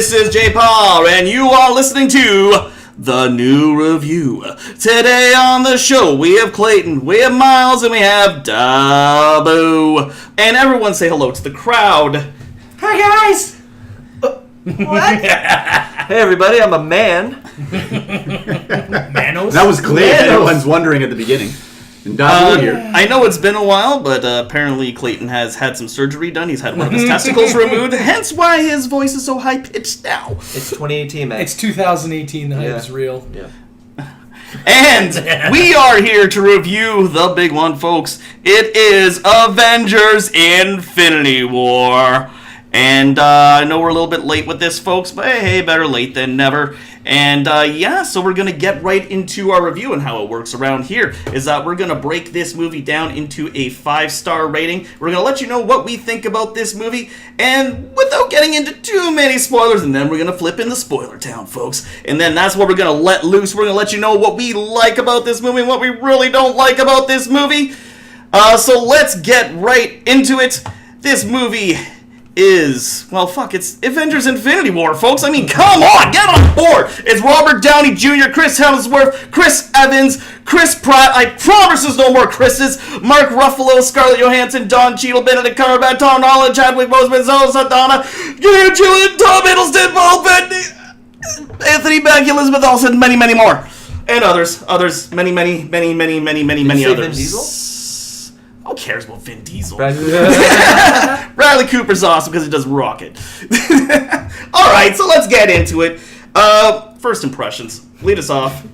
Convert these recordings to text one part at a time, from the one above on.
This is Jpar, and you are listening to The New Review. Today on the show, we have Clayton, we have Myles, and we have Da Boo. And everyone say hello to the crowd. Hi, guys! What? Hey, everybody, I'm a man. Manos? That was clear. Everyone's wondering at the beginning. And Da Boo here. I know it's been a while, but apparently Clayton has had some surgery done. He's had one of his testicles removed, hence why his voice is so high-pitched now. It's 2018, man. It's 2018, the hype is real. Yeah. And we are here to review the big one, folks. It is Avengers Infinity War. And I know we're a little bit late with this, folks, but hey, better late than never. And so we're going to get right into our review, and how it works around here is that we're going to break this movie down into a 5-star rating. We're going to let you know what we think about this movie, and without getting into too many spoilers, and then we're going to flip into spoiler town, folks. And then that's what we're going to let loose. We're going to let you know what we like about this movie and what we really don't like about this movie. So let's get right into it. This movie is, it's Avengers Infinity War, folks. I mean, come on, get on board. It's Robert Downey Jr., Chris Hemsworth, Chris Evans, Chris Pratt. I promise there's no more Chris's. Mark Ruffalo, Scarlett Johansson, Don Cheadle, Benedict Cumberbatch, Tom Holland, Chadwick Boseman, Zoe Saldana, Gary Gillen, Tom Hiddleston, Paul Bettany, Anthony Mackie, Elizabeth Olsen, many, many more. And others, many others. Vin Diesel? Who cares about Vin Diesel? Bradley Cooper's awesome because he does Rocket. Alright, so let's get into it. First impressions. Lead us off.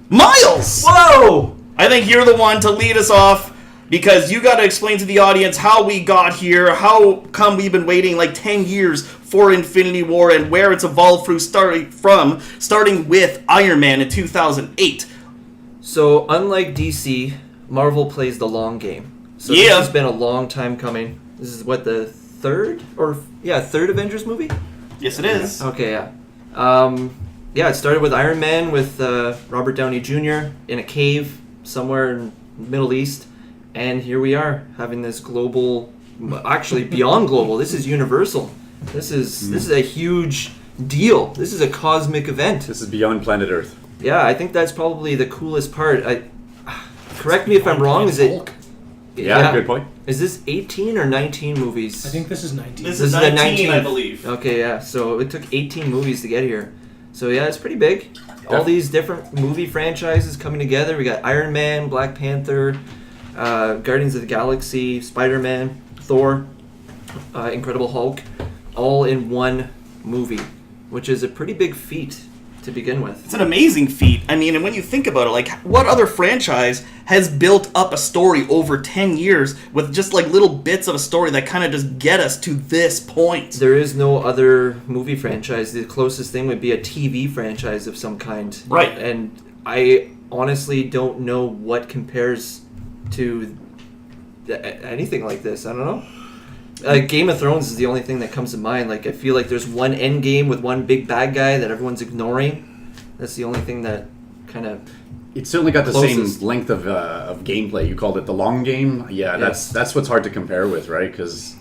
Myles! Whoa! I think you're the one to lead us off because you got to explain to the audience how we got here, how come we've been waiting like 10 years for Infinity War, and where it's evolved through starting with Iron Man in 2008. So, unlike DC, Marvel plays the long game. So this has been a long time coming. This is what, the third Avengers movie? Yes, it is. Okay, yeah. It started with Iron Man with Robert Downey Jr. in a cave somewhere in the Middle East, and here we are having this global, actually beyond global. This is universal. This is a huge deal. This is a cosmic event. This is beyond planet Earth. Yeah, I think that's probably the coolest part. Correct me if I'm wrong. Is it? Yeah, good point. Is this 18 or 19 movies? I think this is 19. This is 19, I believe. Okay, yeah. So it took 18 movies to get here. So yeah, it's pretty big. All these different movie franchises coming together. We got Iron Man, Black Panther, Guardians of the Galaxy, Spider-Man, Thor, Incredible Hulk, all in one movie, which is a pretty big feat to begin with. It's an amazing feat. I mean, and when you think about it, like, what other franchise has built up a story over 10 years with just like little bits of a story that kind of just get us to this point? There is no other movie franchise. The closest thing would be a TV franchise of some kind. Right. And I honestly don't know what compares to anything like this. I don't know. Game of Thrones is the only thing that comes to mind. Like, I feel like there's one end game with one big bad guy that everyone's ignoring. That's the only thing that kind of... It's certainly got the same length of gameplay. You called it the long game. Yeah, that's what's hard to compare with, right? Because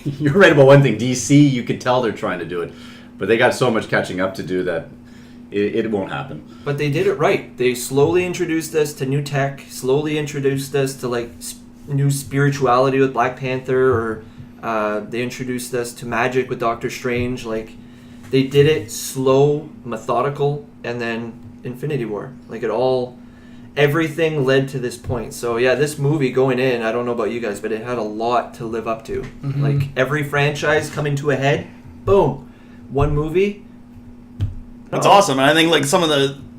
you're right about one thing. DC, you could tell they're trying to do it, but they got so much catching up to do that it won't happen. But they did it right. They slowly introduced us to new tech, slowly introduced us to like new spirituality with Black Panther, or... they introduced us to magic with Doctor Strange. Like, they did it slow, methodical, and then Infinity War. Like, everything led to this point. So yeah, this movie going in, I don't know about you guys, but it had a lot to live up to. Mm-hmm. Like, every franchise coming to a head, boom, one movie. That's awesome. And I think like some of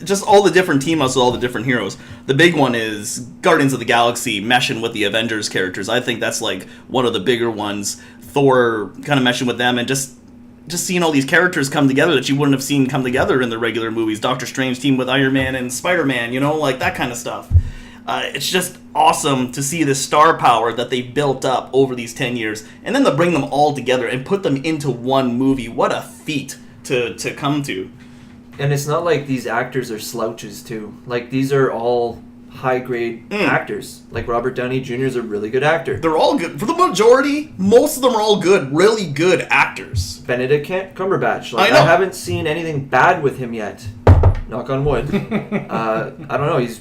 just all the different team ups with all the different heroes. The big one is Guardians of the Galaxy meshing with the Avengers characters. I think that's like one of the bigger ones. Thor kind of meshing with them, and just seeing all these characters come together that you wouldn't have seen come together in the regular movies. Doctor Strange team with Iron Man and Spider-Man, like that kind of stuff. It's just awesome to see the star power that they built up over these 10 years, and then to bring them all together and put them into one movie. What a feat to come to. And it's not like these actors are slouches too. Like, these are all high-grade actors. Like Robert Downey Jr. is a really good actor. They're all good. For the majority, most of them are all good, really good actors. Benedict Cumberbatch. Like, I know. I haven't seen anything bad with him yet. Knock on wood. I don't know. He's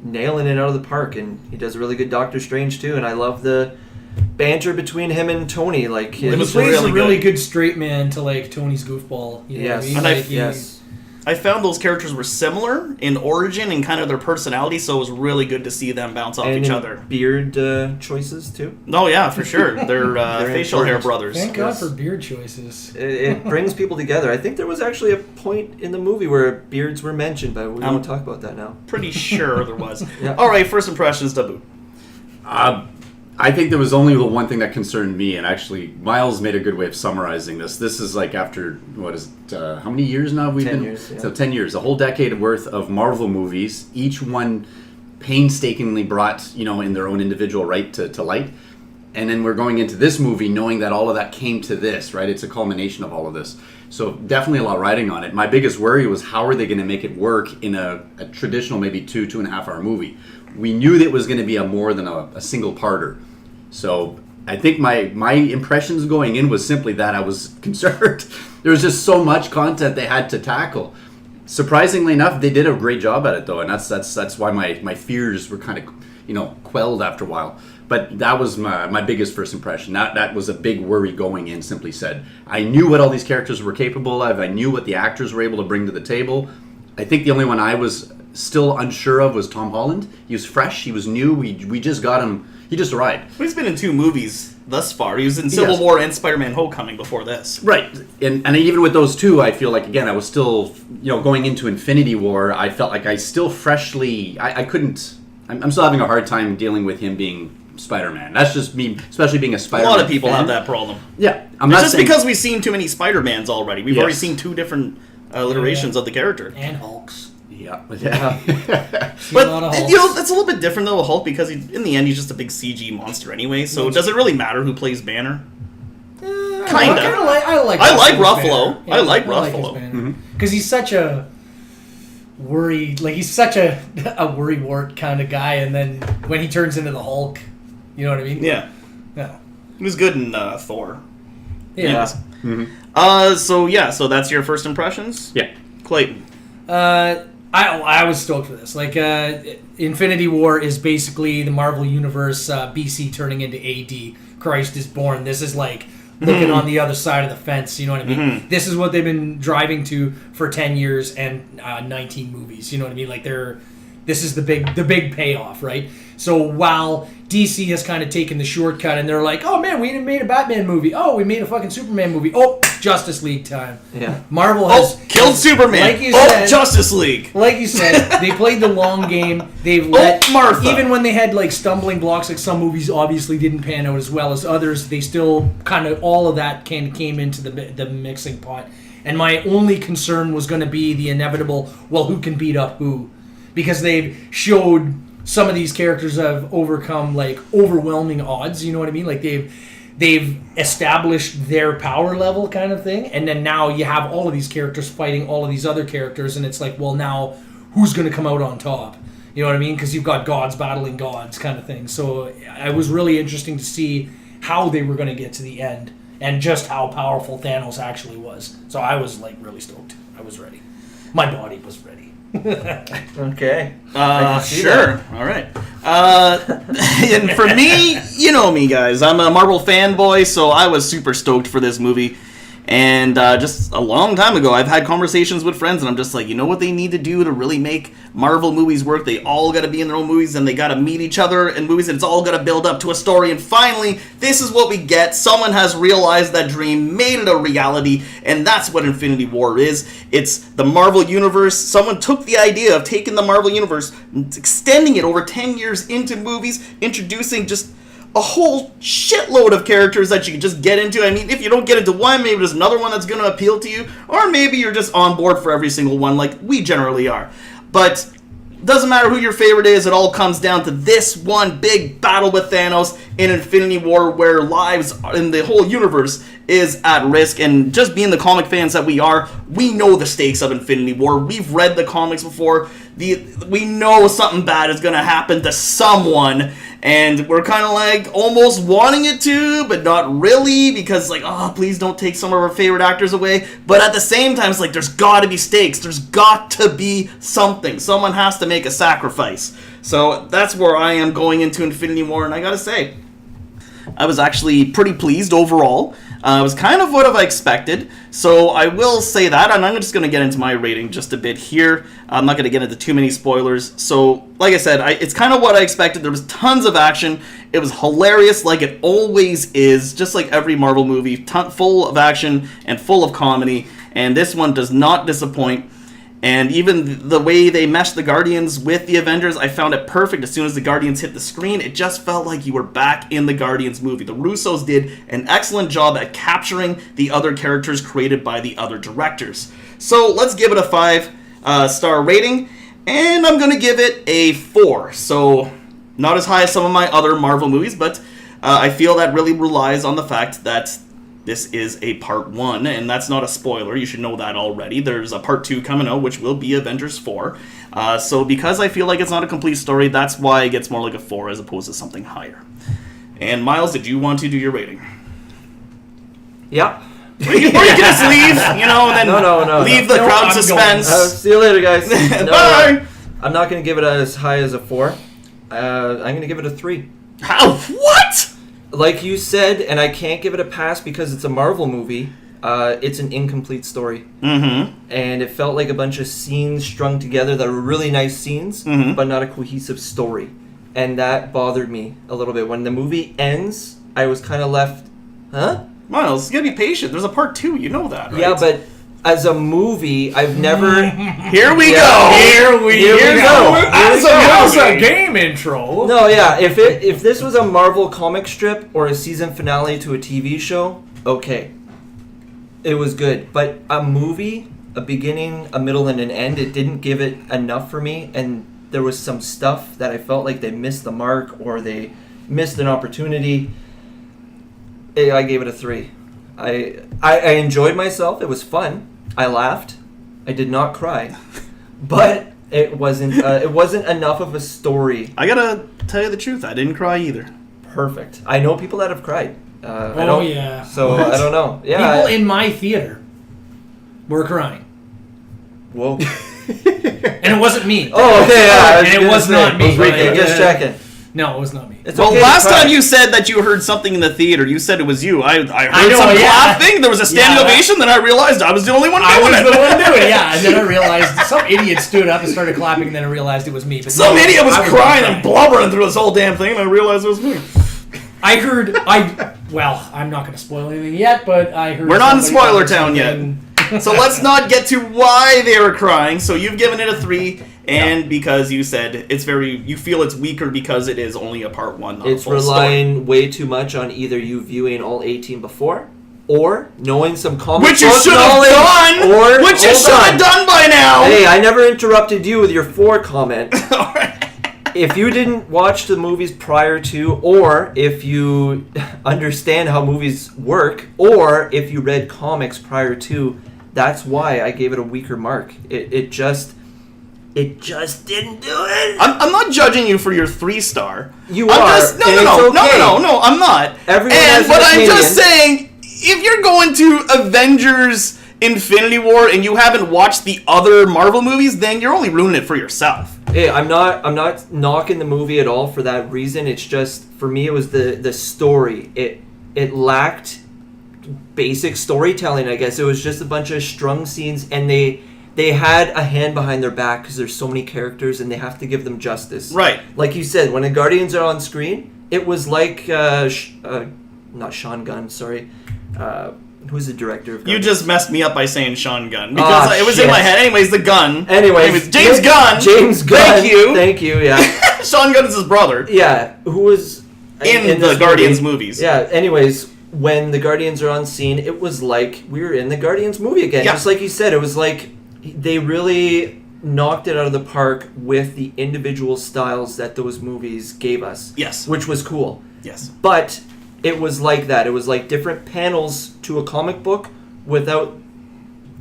nailing it out of the park, and he does a really good Doctor Strange too. And I love the banter between him and Tony. Like, He was plays really a really good. good straight man to like Tony's goofball. You know what I mean? And Like, he- yes. I found those characters were similar in origin and kind of their personality, so it was really good to see them bounce off And each in other. beard choices too. Oh yeah, for sure. They're facial hair important. brothers. Thank God Yes. for beard choices. It brings people together. I think there was actually a point in the movie where beards were mentioned, but we won't talk about that now. Pretty sure there was. Yeah. All right, first impressions, Da Boo. I think there was only the one thing that concerned me, and actually, Myles made a good way of summarizing this. This is like after, what is it, how many years now have we 10 been? years, yeah. So 10 years, a whole decade worth of Marvel movies, each one painstakingly brought, in their own individual right to light. And then we're going into this movie knowing that all of that came to this, right? It's a culmination of all of this. So definitely a lot riding on it. My biggest worry was how are they going to make it work in a traditional maybe 2.5 hour movie. We knew that it was going to be a more than a single parter. So I think my impressions going in was simply that I was concerned. There was just so much content they had to tackle. Surprisingly enough, they did a great job at it though, and that's why my fears were kind of quelled after a while. But that was my biggest first impression. That was a big worry going in. Simply said, I knew what all these characters were capable of. I knew what the actors were able to bring to the table. I think the only one I was still unsure of was Tom Holland. He was fresh. He was new. We just got him. He just arrived. Well, he's been in 2 movies thus far. He was in Civil Yes. War and Spider-Man Homecoming before this. Right, and even with those two, I feel like again I was still going into Infinity War. I felt like I still freshly I couldn't. I'm still having a hard time dealing with him being Spider-Man. That's just me, especially being a A Spider-Man. lot of people fan. have that problem. Yeah, I'm It's not just saying, because we've seen too many Spider-Mans already. We've Yes. already seen 2 different iterations of the character. And Hulks. Yeah, See a lot of But Hulks. that's a little bit different though with Hulk because in the end he's just a big CG monster anyway. So does it really matter who plays Banner? Kinda. I like I like his Ruffalo. banner. I like his Ruffalo. banner. Because he's such a he's such a worrywart kind of guy, and then when he turns into the Hulk, you know what I mean? Yeah, Yeah. he was good in Thor. Yeah. So that's your first impressions, yeah. Clayton. I was stoked for this. Like, Infinity War is basically the Marvel Universe BC turning into AD. Christ is born. This is like looking on the other side of the fence. You know what I mean? This is what they've been driving to for 10 years and 19 movies. You know what I mean? Like this is the big payoff, right? So while DC has kind of taken the shortcut and they're like, oh man, we made a Batman movie. Oh, we made a fucking Superman movie. Oh, Justice League time. Yeah. Marvel has Killed Superman. Like you oh, said, Justice League. like you said, they played the long game. They've let Martha. even when they had like stumbling blocks, like some movies obviously didn't pan out as well as others. They still kind of all of that came into the mixing pot. And my only concern was going to be the inevitable. Well, who can beat up who? Because they've showed some of these characters have overcome like overwhelming odds. You know what I mean? Like they've established their power level kind of thing, and then now you have all of these characters fighting all of these other characters, and it's like, well, now who's going to come out on top? You know what I mean? Because you've got gods battling gods kind of thing. So it was really interesting to see how they were going to get to the end and just how powerful Thanos actually was. So I was like really stoked. I was ready. My body was ready. Okay. I can see Sure. that. All right. And for me, you know me, guys. I'm a Marvel fanboy, so I was super stoked for this movie. And just a long time ago, I've had conversations with friends, and I'm just like, you know what they need to do to really make Marvel movies work? They all got to be in their own movies, and they got to meet each other in movies, and it's all got to build up to a story. And finally, this is what we get. Someone has realized that dream, made it a reality, and that's what Infinity War is. It's the Marvel Universe. Someone took the idea of taking the Marvel Universe, extending it over 10 years into movies, introducing just a whole shitload of characters that you can just get into. I mean, if you don't get into one, maybe there's another one that's going to appeal to you, or maybe you're just on board for every single one, like we generally are. But doesn't matter who your favorite is, it all comes down to this one big battle with Thanos in Infinity War, where lives in the whole universe is at risk. And just being the comic fans that we are, we know the stakes of Infinity War. We've read the comics before. We know something bad is going to happen to someone, and we're kind of like almost wanting it to, but not really, because like, oh, please don't take some of our favorite actors away. But at the same time, it's like there's got to be stakes. There's got to be something. Someone has to make a sacrifice. So that's where I am going into Infinity War, and I gotta say, I was actually pretty pleased overall. It was kind of what I expected, so I will say that, and I'm just going to get into my rating just a bit here. I'm not going to get into too many spoilers. So, like I said, it's kind of what I expected. There was tons of action. It was hilarious, like it always is, just like every Marvel movie, full of action and full of comedy, and this one does not disappoint. And even the way they meshed the Guardians with the Avengers, I found it perfect. As soon as the Guardians hit the screen, it just felt like you were back in the Guardians movie. The Russos did an excellent job at capturing the other characters created by the other directors. So let's give it a 5-star rating, and I'm going to give it a 4. So not as high as some of my other Marvel movies, but I feel that really relies on the fact that this is a part 1, and that's not a spoiler. You should know that already. There's a part 2 coming out, which will be Avengers 4. So because I feel like it's not a complete story, that's why it gets more like a 4 as opposed to something higher. And Myles, did you want to do your rating? Yeah. Or you can just leave, and then leave the crowd suspense. See you later, guys. Bye! I'm not going to give it as high as a 4. I'm going to give it a 3. How? What? Like you said, and I can't give it a pass because it's a Marvel movie, it's an incomplete story. Mm-hmm. And it felt like a bunch of scenes strung together that were really nice scenes, but not a cohesive story. And that bothered me a little bit. When the movie ends, I was kind of left, huh? Myles, you gotta be patient. There's a part 2, you know that, right? Yeah, but as a movie, I've never... Here we go! Here we go! That was a game intro. No, yeah, if this was a Marvel comic strip or a season finale to a TV show, okay. It was good. But a movie, a beginning, a middle, and an end, it didn't give it enough for me, and there was some stuff that I felt like they missed the mark or they missed an opportunity. I gave it a 3. I enjoyed myself. It was fun. I laughed. I did not cry. But it wasn't enough of a story. I gotta tell you the truth, I didn't cry either. Perfect. I know people that have cried. Yeah. So I don't know. Yeah. People in my theater were crying. Whoa. And it wasn't me. Oh, okay. Yeah, and it was not me. Just checking. No, it was not me. Well, last time you said that you heard something in the theater, you said it was you. I heard some clapping. There was a standing ovation. Then I realized I was the only one doing it. I was the one doing it. Yeah, and then I realized some idiot stood up and started clapping, and then I realized it was me. But some idiot was crying and blubbering through this whole damn thing, and I realized it was me. Well, I'm not going to spoil anything yet, but I heard. We're not in spoiler town yet. So let's not get to why they were crying. So you've given it a 3. And because you said you feel it's weaker because it is only a part 1, not it's a full relying story. Way too much on either you viewing all 18 before, or knowing some comic which you should have done, or which you should have done by now. Hey, I never interrupted you with your 4 comment. All right. If you didn't watch the movies prior to, or if you understand how movies work, or if you read comics prior to, that's why I gave it a weaker mark. It just didn't do it. I'm not judging you for your 3-star. You I'm are. Just, no, I'm not. Everyone has but an I'm opinion. just saying, if you're going to Avengers Infinity War and you haven't watched the other Marvel movies, then you're only ruining it for yourself. Hey, I'm not knocking the movie at all for that reason. It's just, for me, it was the story. It lacked basic storytelling, I guess. It was just a bunch of strung scenes, and they had a hand behind their back because there's so many characters and they have to give them justice. Right. Like you said, when the Guardians are on screen, it was like, not Sean Gunn, sorry. Who's the director of Guardians? You just messed me up by saying Sean Gunn because it was in my head. Anyways, the gun. Anyways, James Gunn. James Gunn. Thank you, yeah. Sean Gunn is his brother. Yeah, who was in the Guardians movies. Yeah, anyways, when the Guardians are on scene, it was like we were in the Guardians movie again. Yeah. Just like you said, it was like they really knocked it out of the park with the individual styles that those movies gave us. Yes. Which was cool. Yes. But it was like that. It was like different panels to a comic book without,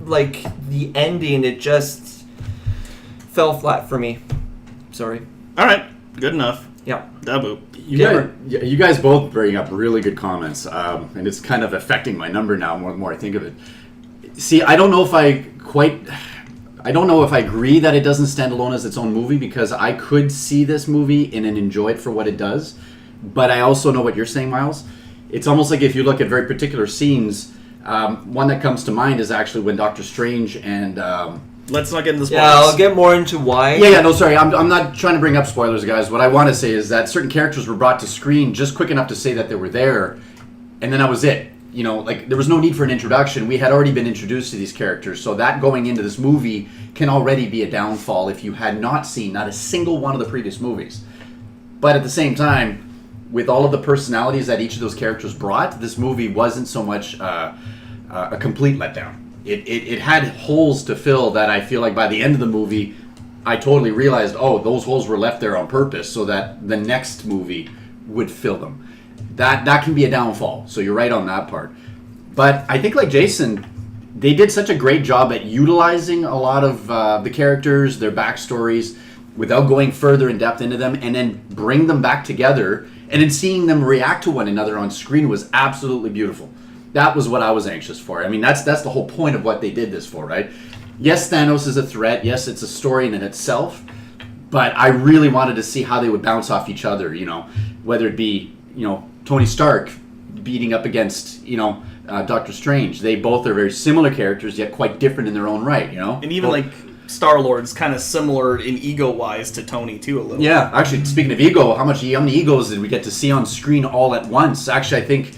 like, the ending. It just fell flat for me. Sorry. All right. Good enough. Yeah. Da Boo. You guys both bring up really good comments, and it's kind of affecting my number now more and more I think of it. See, I don't know if I agree that it doesn't stand alone as its own movie, because I could see this movie and enjoy it for what it does. But I also know what you're saying, Myles. It's almost like if you look at very particular scenes, one that comes to mind is actually when Doctor Strange and... Let's not get into spoilers. Yeah, I'll get more into why. Yeah, no, sorry. I'm not trying to bring up spoilers, guys. What I want to say is that certain characters were brought to screen just quick enough to say that they were there, and then that was it. You know, like, there was no need for an introduction. We had already been introduced to these characters, so that going into this movie can already be a downfall if you had not seen not a single one of the previous movies. But at the same time, with all of the personalities that each of those characters brought, this movie wasn't so much a complete letdown. It had holes to fill that I feel like by the end of the movie, I totally realized, oh, those holes were left there on purpose so that the next movie would fill them. That can be a downfall, so you're right on that part. But I think, like Jason, they did such a great job at utilizing a lot of the characters, their backstories, without going further in depth into them, and then bring them back together, and then seeing them react to one another on screen was absolutely beautiful. That was what I was anxious for. I mean, that's the whole point of what they did this for, right? Yes, Thanos is a threat. Yes, it's a story in itself. But I really wanted to see how they would bounce off each other, you know, whether it be, you know, Tony Stark beating up against, you know, Doctor Strange. They both are very similar characters, yet quite different in their own right, you know? And even, like, Star-Lord's kind of similar in ego-wise to Tony, too, a little. Yeah, actually, speaking of ego, how many egos did we get to see on screen all at once? Actually, I think...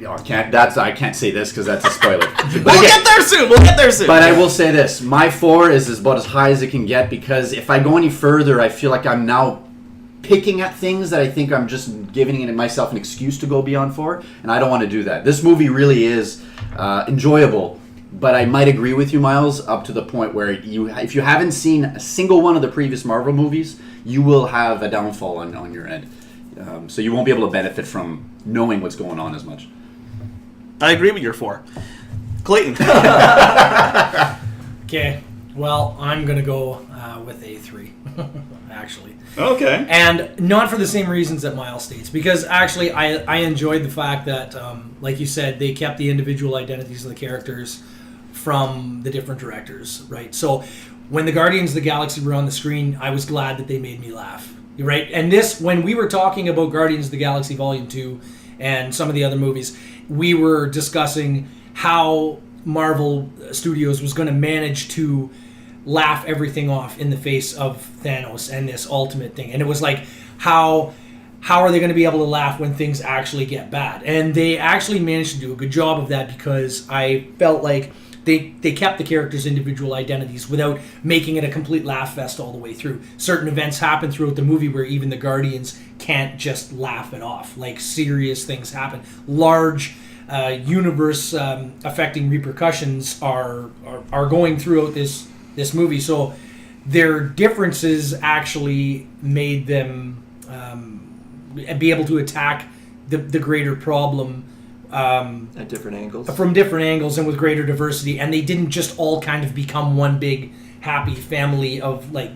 I can't say this because that's a spoiler. We'll get there soon. But I will say this: my 4 is about as high as it can get, because if I go any further, I feel like I'm now picking at things that I think I'm just giving myself an excuse to go beyond 4, and I don't want to do that. This movie really is enjoyable, but I might agree with you, Myles, up to the point where if you haven't seen a single one of the previous Marvel movies, you will have a downfall on your end. So you won't be able to benefit from knowing what's going on as much. I agree with your 4. Clayton. Okay, well, I'm going to go with a 3, actually. Okay. And not for the same reasons that Myles states, because actually I enjoyed the fact that, like you said, they kept the individual identities of the characters from the different directors, right? So when the Guardians of the Galaxy were on the screen, I was glad that they made me laugh, right? And this, when we were talking about Guardians of the Galaxy Volume 2 and some of the other movies, we were discussing how Marvel Studios was going to manage to laugh everything off in the face of Thanos and this ultimate thing. And it was like, how are they going to be able to laugh when things actually get bad? And they actually managed to do a good job of that, because I felt like they kept the characters' individual identities without making it a complete laugh fest all the way through. Certain events happen throughout the movie where even the Guardians can't just laugh it off. Like, serious things happen. Large universe affecting repercussions are going throughout this movie. So their differences actually made them be able to attack the greater problem at different angles. From different angles and with greater diversity, and they didn't just all kind of become one big happy family of, like,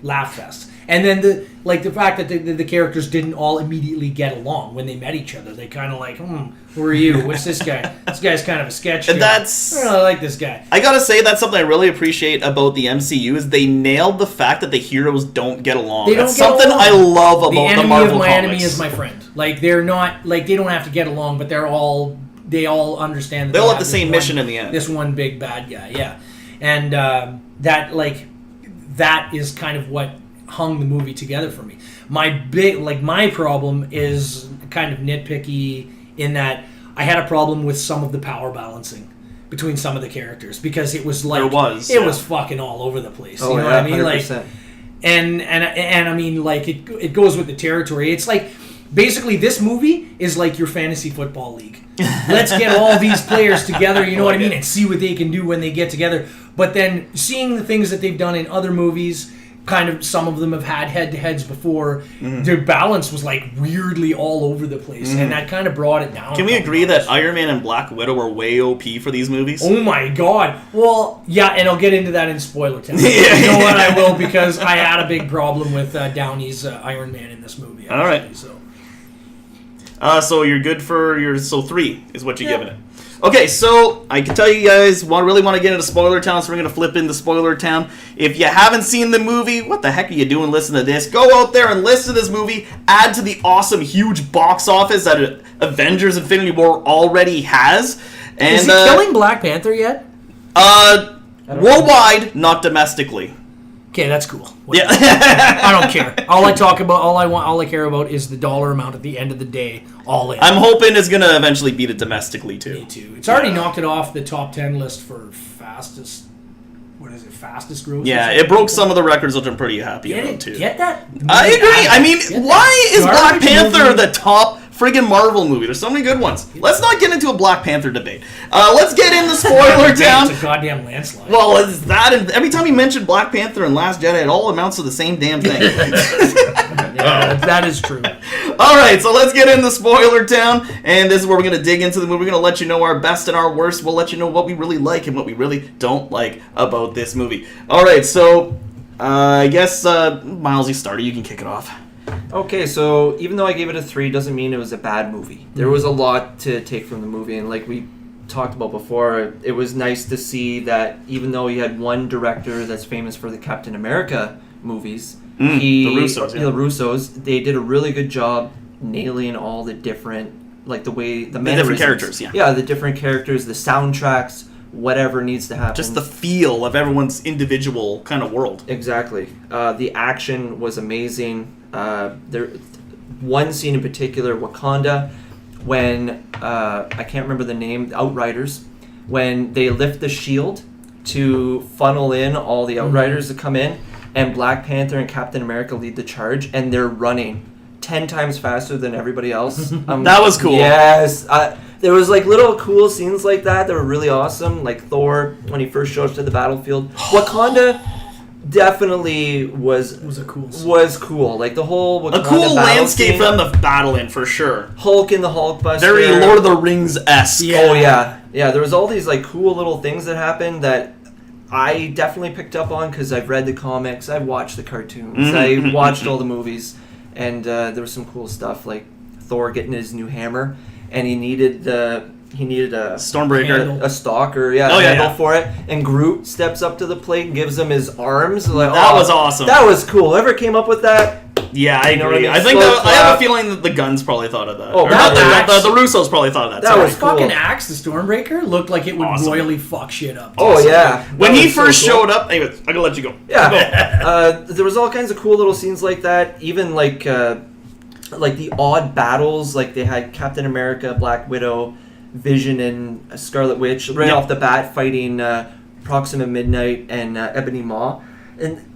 laugh fest. And then the fact that the characters didn't all immediately get along when they met each other. They kind of like, who are you? What's this guy? This guy's kind of a sketch. And I don't really like this guy. I gotta say, that's something I really appreciate about the MCU, is they nailed the fact that the heroes don't get along. That's something I love about the Marvel comics. The enemy of my enemy is my friend. Like, they're not, like, they don't have to get along, but they all understand that they all have the same mission in the end. This one big bad guy, yeah. And that is kind of what hung the movie together for me. My problem is kind of nitpicky in that I had a problem with some of the power balancing between some of the characters, because it was like it was fucking all over the place. Oh, you know yeah, what I mean? 100%. Like, and I mean, like, it goes with the territory. It's like, basically, this movie is like your fantasy football league. Let's get all these players together, you know what I mean, and see what they can do when they get together. But then seeing the things that they've done in other movies, kind of some of them have had head-to-heads before, their balance was like weirdly all over the place, and that kind of brought it down. Can we agree that Iron Man and Black Widow were way OP for these movies? Oh my god. Well, yeah, and I'll get into that in spoiler time. You know what, I will, because I had a big problem with Downey's Iron Man in this movie. Actually, all right. So you're good for so 3 is what you're giving it. Okay, so I can tell you guys really want to get into spoiler town, so we're going to flip into spoiler town. If you haven't seen the movie, what the heck are you doing listening to this? Go out there and listen to this movie. Add to the awesome, huge box office that Avengers Infinity War already has. And, is he killing Black Panther yet? Worldwide, not domestically. Okay, that's cool. Yeah. I don't care. All I care about is the dollar amount at the end of the day. All in. I'm hoping it's gonna eventually beat it domestically too. Me too. It's already knocked it off the top 10 list for fastest. What is it? Fastest growth. Yeah, it broke some of the records, which I'm pretty happy about too. Get that? I agree. I mean, why is Black Panther the top friggin' Marvel movie? There's so many good ones. Let's not get into a Black Panther debate. Let's get into spoiler town. It's a goddamn landslide. Well, it's that, and every time you mention Black Panther and Last Jedi, it all amounts to the same damn thing. Yeah, that is true. All right, so let's get into spoiler town, and this is where we're going to dig into the movie. We're going to let you know our best and our worst. We'll let you know what we really like and what we really don't like about this movie. All right, so I guess, Myles, you started. You can kick it off. Okay, so even though I gave it a 3, doesn't mean it was a bad movie. There was a lot to take from the movie, and like we talked about before, it was nice to see that even though you had one director that's famous for the Captain America movies, the Russos, the Russos, they did a really good job nailing all the different, like the way the different characters, the different characters, the soundtracks, whatever needs to happen. Just the feel of everyone's individual kind of world. Exactly. The action was amazing. There, one scene in particular, Wakanda, when I can't remember the name, the Outriders, when they lift the shield to funnel in all the Outriders to come in, and Black Panther and Captain America lead the charge, and they're running 10 times faster than everybody else. That was cool. Yes. There was like little cool scenes like that were really awesome, like Thor when he first showed up to the battlefield. Wakanda definitely was a cool scene. Was cool. Like the whole Wakanda a cool landscape scene, for them to battle in, for sure. Hulk in the Hulkbuster. Very Lord of the Rings-esque. Yeah. Oh yeah. Yeah, there was all these like cool little things that happened that I definitely picked up on because I've read the comics, I've watched the cartoons, I watched all the movies, and there was some cool stuff like Thor getting his new hammer, and he needed a Stormbreaker, a stalker, handle for it, and Groot steps up to the plate and gives him his arms. Like, that was awesome. That was cool. Whoever came up with that? Yeah, I agree. I have a feeling that the Guns probably thought of that. Oh, the Russos probably thought of that. That was cool. Fucking axe, the Stormbreaker, looked like it would royally fuck shit up. Oh yeah. When he first showed up, anyways, I'm gonna let you go. Yeah. There was all kinds of cool little scenes like that. Even like the odd battles, like they had Captain America, Black Widow, Vision, and Scarlet Witch right off the bat fighting Proxima Midnight and Ebony Maw, and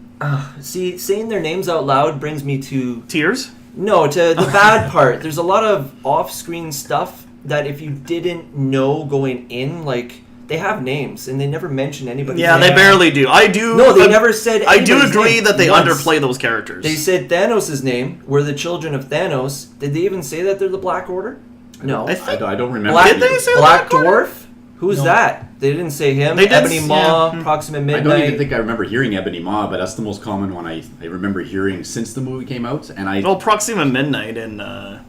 saying their names out loud brings me to tears. No, to the bad part. There's a lot of off-screen stuff that if you didn't know going in, like they have names and they never mention anybody. Yeah, they barely do. No, they never said. I do agree that they underplay those characters. They said Thanos' name. We're the children of Thanos. Did they even say that they're the Black Order? No, I don't remember. Did they say Black Dwarf? Who's that? They didn't say him. They Ebony Maw, Proxima Midnight. I don't even think I remember hearing Ebony Maw, but that's the most common one I remember hearing since the movie came out. And Proxima Midnight, and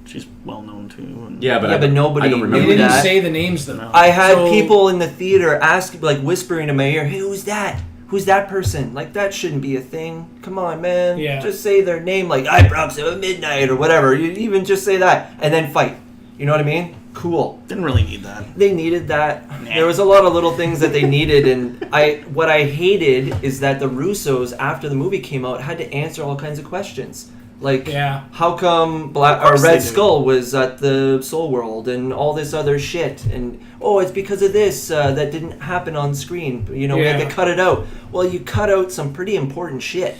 she's well known too. And but nobody. I don't remember. They didn't that. say the names though. I had people in the theater ask, like whispering in my ear, "Hey, who's that? Who's that person?" Like that shouldn't be a thing. Come on, man. Yeah. Just say their name, like I Proxima Midnight or whatever. You even just say that and then fight. You know what I mean? Cool. Didn't really need that. They needed that. There was a lot of little things that they needed, and what I hated is that the Russos, after the movie came out, had to answer all kinds of questions. Like, how come Red Skull was at the Soul World and all this other shit? And, it's because of this that didn't happen on screen. We had to cut it out. Well, you cut out some pretty important shit.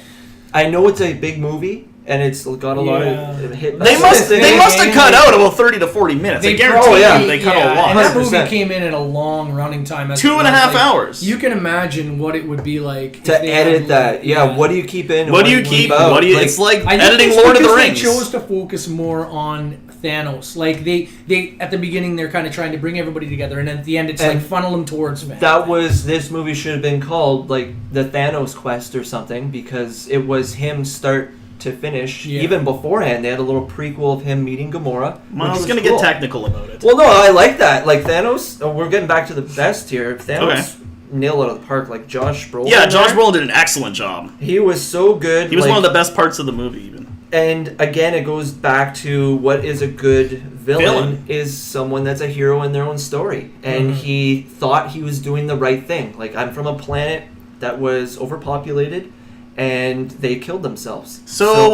I know it's a big movie, and it's got a lot of hit. They must have cut out about 30 to 40 minutes. I guarantee they cut a lot. And that movie 100%. came in at a long running time. 2.5 hours. You can imagine what it would be like to edit that. Yeah, what do you keep in? What do you keep? What do you? It's like editing it's Lord of the because Rings. They chose to focus more on Thanos. Like they at the beginning they're kind of trying to bring everybody together, and then at the end it's like funnel them towards Thanos. This movie should have been called like the Thanos Quest or something, because it was him start to finish. Even beforehand, they had a little prequel of him meeting Gamora. I was going to get technical about it. Well, no, I like that. Like Thanos, we're getting back to the best here. Thanos nailed it out of the park. Like Josh Brolin. Yeah, Josh Brolin did an excellent job. He was so good. He was one of the best parts of the movie, even. And again, it goes back to what is a good villain is someone that's a hero in their own story. And he thought he was doing the right thing. Like, I'm from a planet that was overpopulated, and they killed themselves. So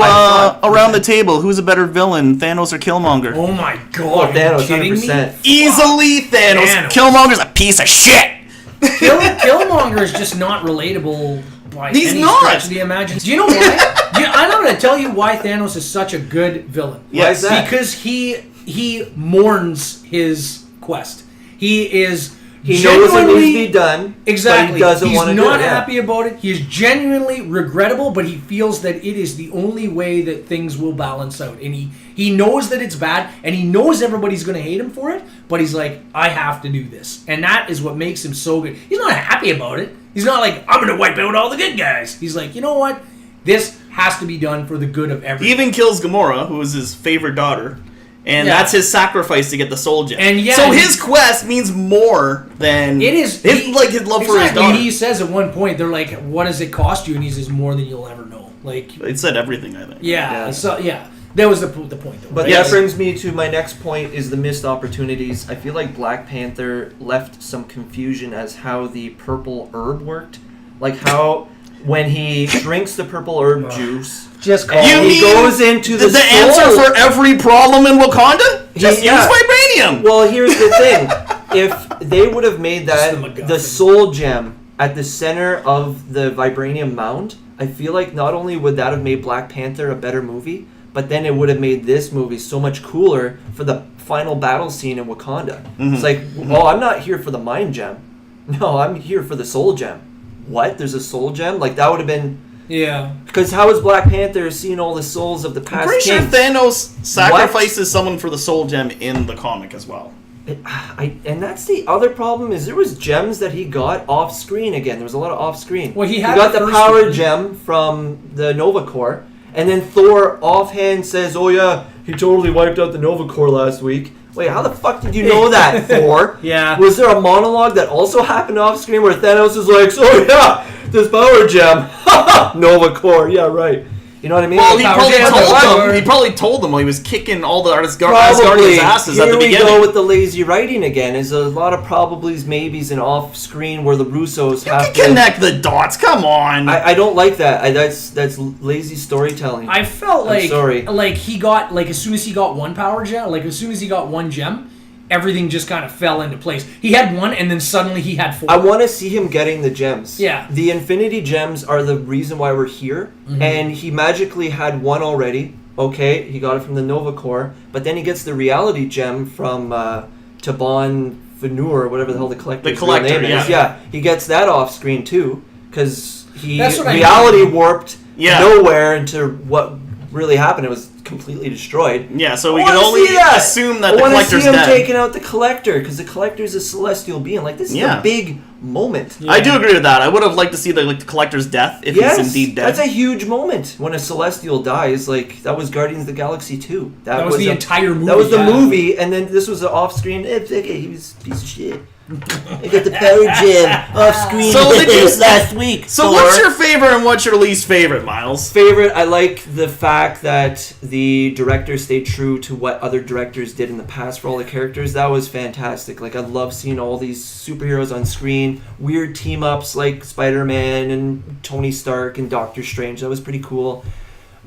around the table, who's a better villain, Thanos or Killmonger? Oh my god, Thanos, are you kidding 100%. me? Easily Thanos. Killmonger's a piece of shit. Killmonger is just not relatable by any stretch of the imagination. Do you know why? I'm going to tell you why Thanos is such a good villain. Why is that? Because he mourns his quest. He knows it needs to be done. Exactly. But he's not happy about it. He is genuinely regrettable, but he feels that it is the only way that things will balance out. And he knows that it's bad, and he knows everybody's going to hate him for it, but he's like, I have to do this. And that is what makes him so good. He's not happy about it. He's not like, I'm going to wipe out all the good guys. He's like, you know what? This has to be done for the good of everyone. He even kills Gamora, who is his favorite daughter. And that's his sacrifice to get the soul gem. And so his quest means more than his love for his daughter. He says at one point, they're like, "What does it cost you?" And he says, "More than you'll ever know." Like it said everything, I think. Yeah. So that was the point. Though, but that brings me to my next point: is the missed opportunities. I feel like Black Panther left some confusion as how the purple herb worked, like how when he drinks the purple herb juice. He goes into the answer for every problem in Wakanda? Just use vibranium. Well, here's the thing: if they would have made that the soul gem at the center of the vibranium mound, I feel like not only would that have made Black Panther a better movie, but then it would have made this movie so much cooler for the final battle scene in Wakanda. It's like, I'm not here for the mind gem. No, I'm here for the soul gem. What? There's a soul gem? Like, that would have been... Yeah. Because how is Black Panther seeing all the souls of the past I'm pretty kings? sure Thanos sacrifices someone for the soul gem in the comic as well. And that's the other problem, is there was gems that he got off screen again. There was a lot of off screen. Well, he got the power gem from the Nova Corps, and then Thor offhand says, "Oh yeah, he totally wiped out the Nova Corps last week." Wait, how the fuck did you know that, Thor? Yeah. Was there a monologue that also happened off screen where Thanos is like, "So yeah, this power gem, Nova Corps, yeah, right." You know what I mean? Well, he probably told them while he was kicking all the Asgardians' asses at the beginning. Here we go with the lazy writing again. Is a lot of probablys, maybes, and off screen where the Russos have to connect the dots. Come on. I don't like that. That's lazy storytelling. I felt like sorry. Like he got as soon as he got one power gem, like as soon as he got one gem, everything just kind of fell into place. He had one, and then suddenly he had 4. I want to see him getting the gems. Yeah. The Infinity Gems are the reason why we're here, and he magically had one already. Okay, he got it from the Nova Corps, but then he gets the Reality Gem from Taban Vanur, or whatever the hell the collector's real name is. Yeah, he gets that off screen too, because he reality warped nowhere into what really happened. It was completely destroyed. Yeah, so we can only assume that the collector's dead. I want to see him taking out the collector, because the collector's a celestial being. Like, this is a big moment. Yeah. I do agree with that. I would have liked to see the collector's death if he's indeed dead. That's a huge moment when a celestial dies. Like, that was Guardians of the Galaxy 2. That was the entire movie. That was the movie, and then this was the off-screen. He was a piece of shit. I got the power gem off screen last week. So what's your favorite and what's your least favorite, Myles? Favorite, I like the fact that the director stayed true to what other directors did in the past for all the characters. That was fantastic. Like, I love seeing all these superheroes on screen. Weird team-ups like Spider-Man and Tony Stark and Doctor Strange. That was pretty cool.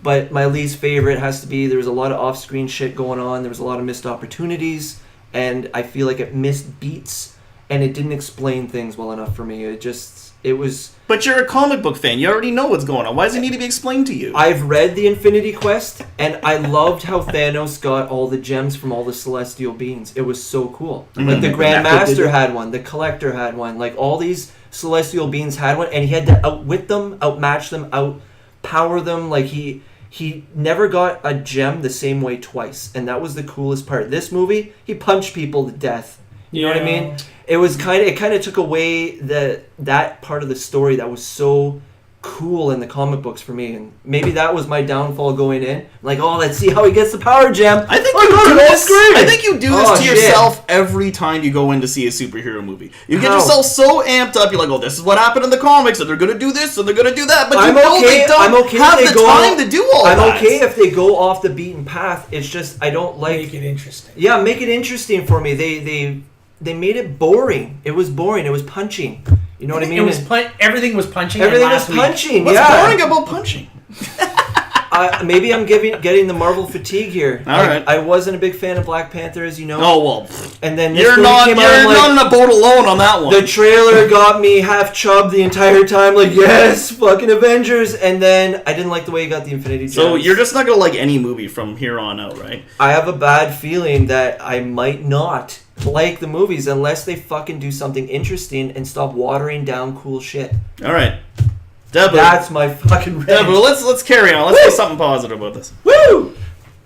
But my least favorite has to be there was a lot of off-screen shit going on. There was a lot of missed opportunities. And I feel like it missed beats. And it didn't explain things well enough for me. It just It was. But you're a comic book fan. You already know what's going on. Why does it need to be explained to you? I've read the Infinity Quest, and I loved how Thanos got all the gems from all the celestial beings. It was so cool. Like the Grand Master had one, the Collector had one, like all these celestial beings had one, and he had to outwit them, outmatch them, outpower them. Like he never got a gem the same way twice, and that was the coolest part. This movie, he punched people to death. You know what I mean? It kind of took away that part of the story that was so cool in the comic books for me, and maybe that was my downfall going in. Like, oh, let's see how he gets the power gem. I think you do this to yourself every time you go in to see a superhero movie. You get yourself so amped up. You're like, oh, this is what happened in the comics, and they're gonna do this, and they're gonna do that. But they don't have the time to do all that. I'm okay if they go off the beaten path. It's just I don't like make it interesting. Yeah, make it interesting for me. They made it boring. It was boring. It was punching. You know what I mean? Everything was punching. Everything was punching. What's boring about punching? Maybe I'm getting the Marvel fatigue here. All right. I wasn't a big fan of Black Panther, as you know. Oh well. And then this you're movie not came out, not in a boat alone on that one. The trailer got me half chubbed the entire time. Like, yes, fucking Avengers. And then I didn't like the way he got the Infinity Gems. So you're just not gonna like any movie from here on out, right? I have a bad feeling that I might not like the movies unless they fucking do something interesting and stop watering down cool shit. All right. Da Boo. That's my fucking rant. Da Boo, let's carry on. Let's say something positive about this. Woo!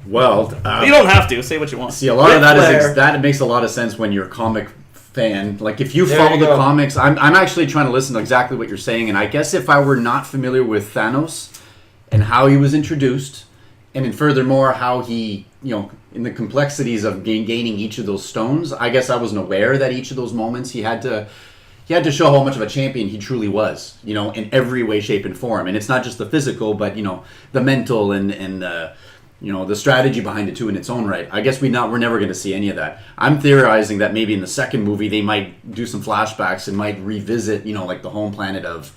Well, you don't have to say what you want. See, a lot of that that makes a lot of sense when you're a comic fan. Like, if you follow the comics, I'm actually trying to listen to exactly what you're saying. And I guess if I were not familiar with Thanos and how he was introduced, and then furthermore how he, in the complexities of gaining each of those stones, I guess I wasn't aware that each of those moments he had to show how much of a champion he truly was, in every way, shape, and form. And it's not just the physical, but, the mental and the strategy behind it, too, in its own right. I guess we're never going to see any of that. I'm theorizing that maybe in the second movie they might do some flashbacks and might revisit, like the home planet of...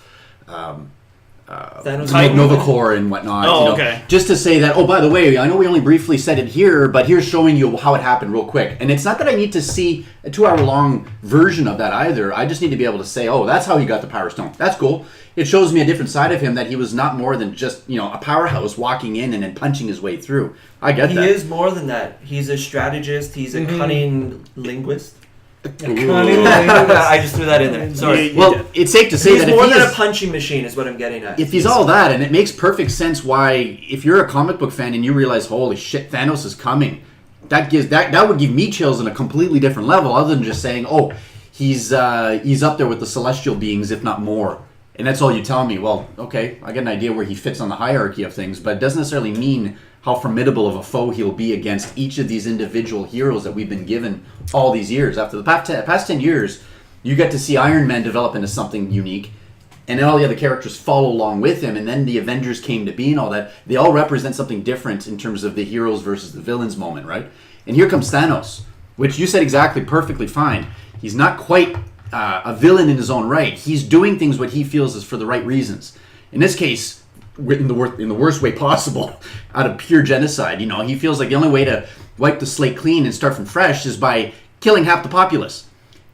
Nova Corps and whatnot. Okay. Just to say that, oh, by the way, I know we only briefly said it here, but here's showing you how it happened real quick. And it's not that I need to see a 2-hour-long version of that either. I just need to be able to say, oh, that's how he got the Power Stone. That's cool. It shows me a different side of him, that he was not more than just, a powerhouse walking in and then punching his way through. I get that. He is more than that. He's a strategist. He's a cunning linguist. I just threw that in there. Sorry. Well, it's safe to say he's that more than a punching machine is what I'm getting at. If he's all that, and it makes perfect sense why, if you're a comic book fan and you realize, holy shit, Thanos is coming, that would give me chills on a completely different level, other than just saying, oh, he's up there with the celestial beings, if not more. And that's all you tell me. Well, okay, I get an idea where he fits on the hierarchy of things, but it doesn't necessarily mean how formidable of a foe he'll be against each of these individual heroes that we've been given all these years. After the past 10 years, you get to see Iron Man develop into something unique, and then all the other characters follow along with him, and then the Avengers came to be and all that. They all represent something different in terms of the heroes versus the villains moment, right? And here comes Thanos, which you said exactly perfectly fine. He's not quite a villain in his own right. He's doing things what he feels is for the right reasons. In this case, in the worst way possible, out of pure genocide. He feels like the only way to wipe the slate clean and start from fresh is by killing half the populace.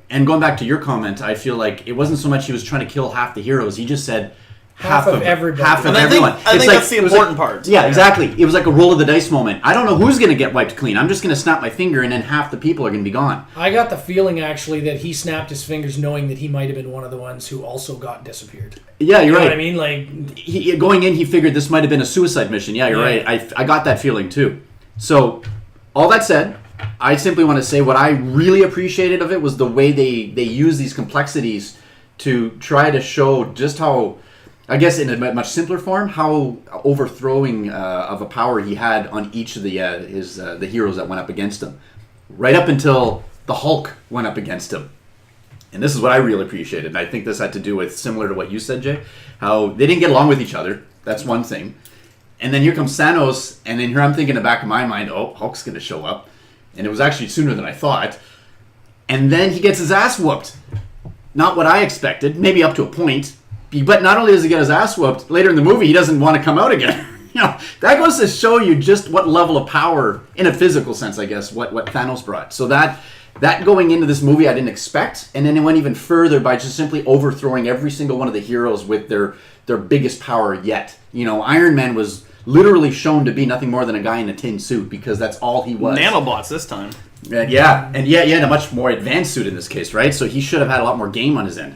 And going back to your comment, I feel like it wasn't so much he was trying to kill half the heroes. He just said half of everybody. Half of everyone. I think that's the important part. Yeah, exactly. It was like a roll of the dice moment. I don't know who's going to get wiped clean. I'm just going to snap my finger and then half the people are going to be gone. I got the feeling, actually, that he snapped his fingers knowing that he might have been one of the ones who also got disappeared. Yeah, you're right. You know what I mean? Like, going in, he figured this might have been a suicide mission. Yeah, you're right. I got that feeling, too. So, all that said, I simply want to say what I really appreciated of it was the way they use these complexities to try to show just how, I guess in a much simpler form, how overthrowing of a power he had on each of the heroes that went up against him. Right up until the Hulk went up against him. And this is what I really appreciated. And I think this had to do with, similar to what you said, Jay, how they didn't get along with each other. That's one thing. And then here comes Thanos, and then here I'm thinking in the back of my mind, oh, Hulk's going to show up. And it was actually sooner than I thought. And then he gets his ass whooped. Not what I expected, maybe up to a point. But not only does he get his ass whooped, later in the movie he doesn't want to come out again. that goes to show you just what level of power, in a physical sense, I guess, what Thanos brought. So that going into this movie I didn't expect, and then it went even further by just simply overthrowing every single one of the heroes with their biggest power yet. Iron Man was literally shown to be nothing more than a guy in a tin suit, because that's all he was. Nanobots this time. Yeah, and he had a much more advanced suit in this case, right? So he should have had a lot more game on his end.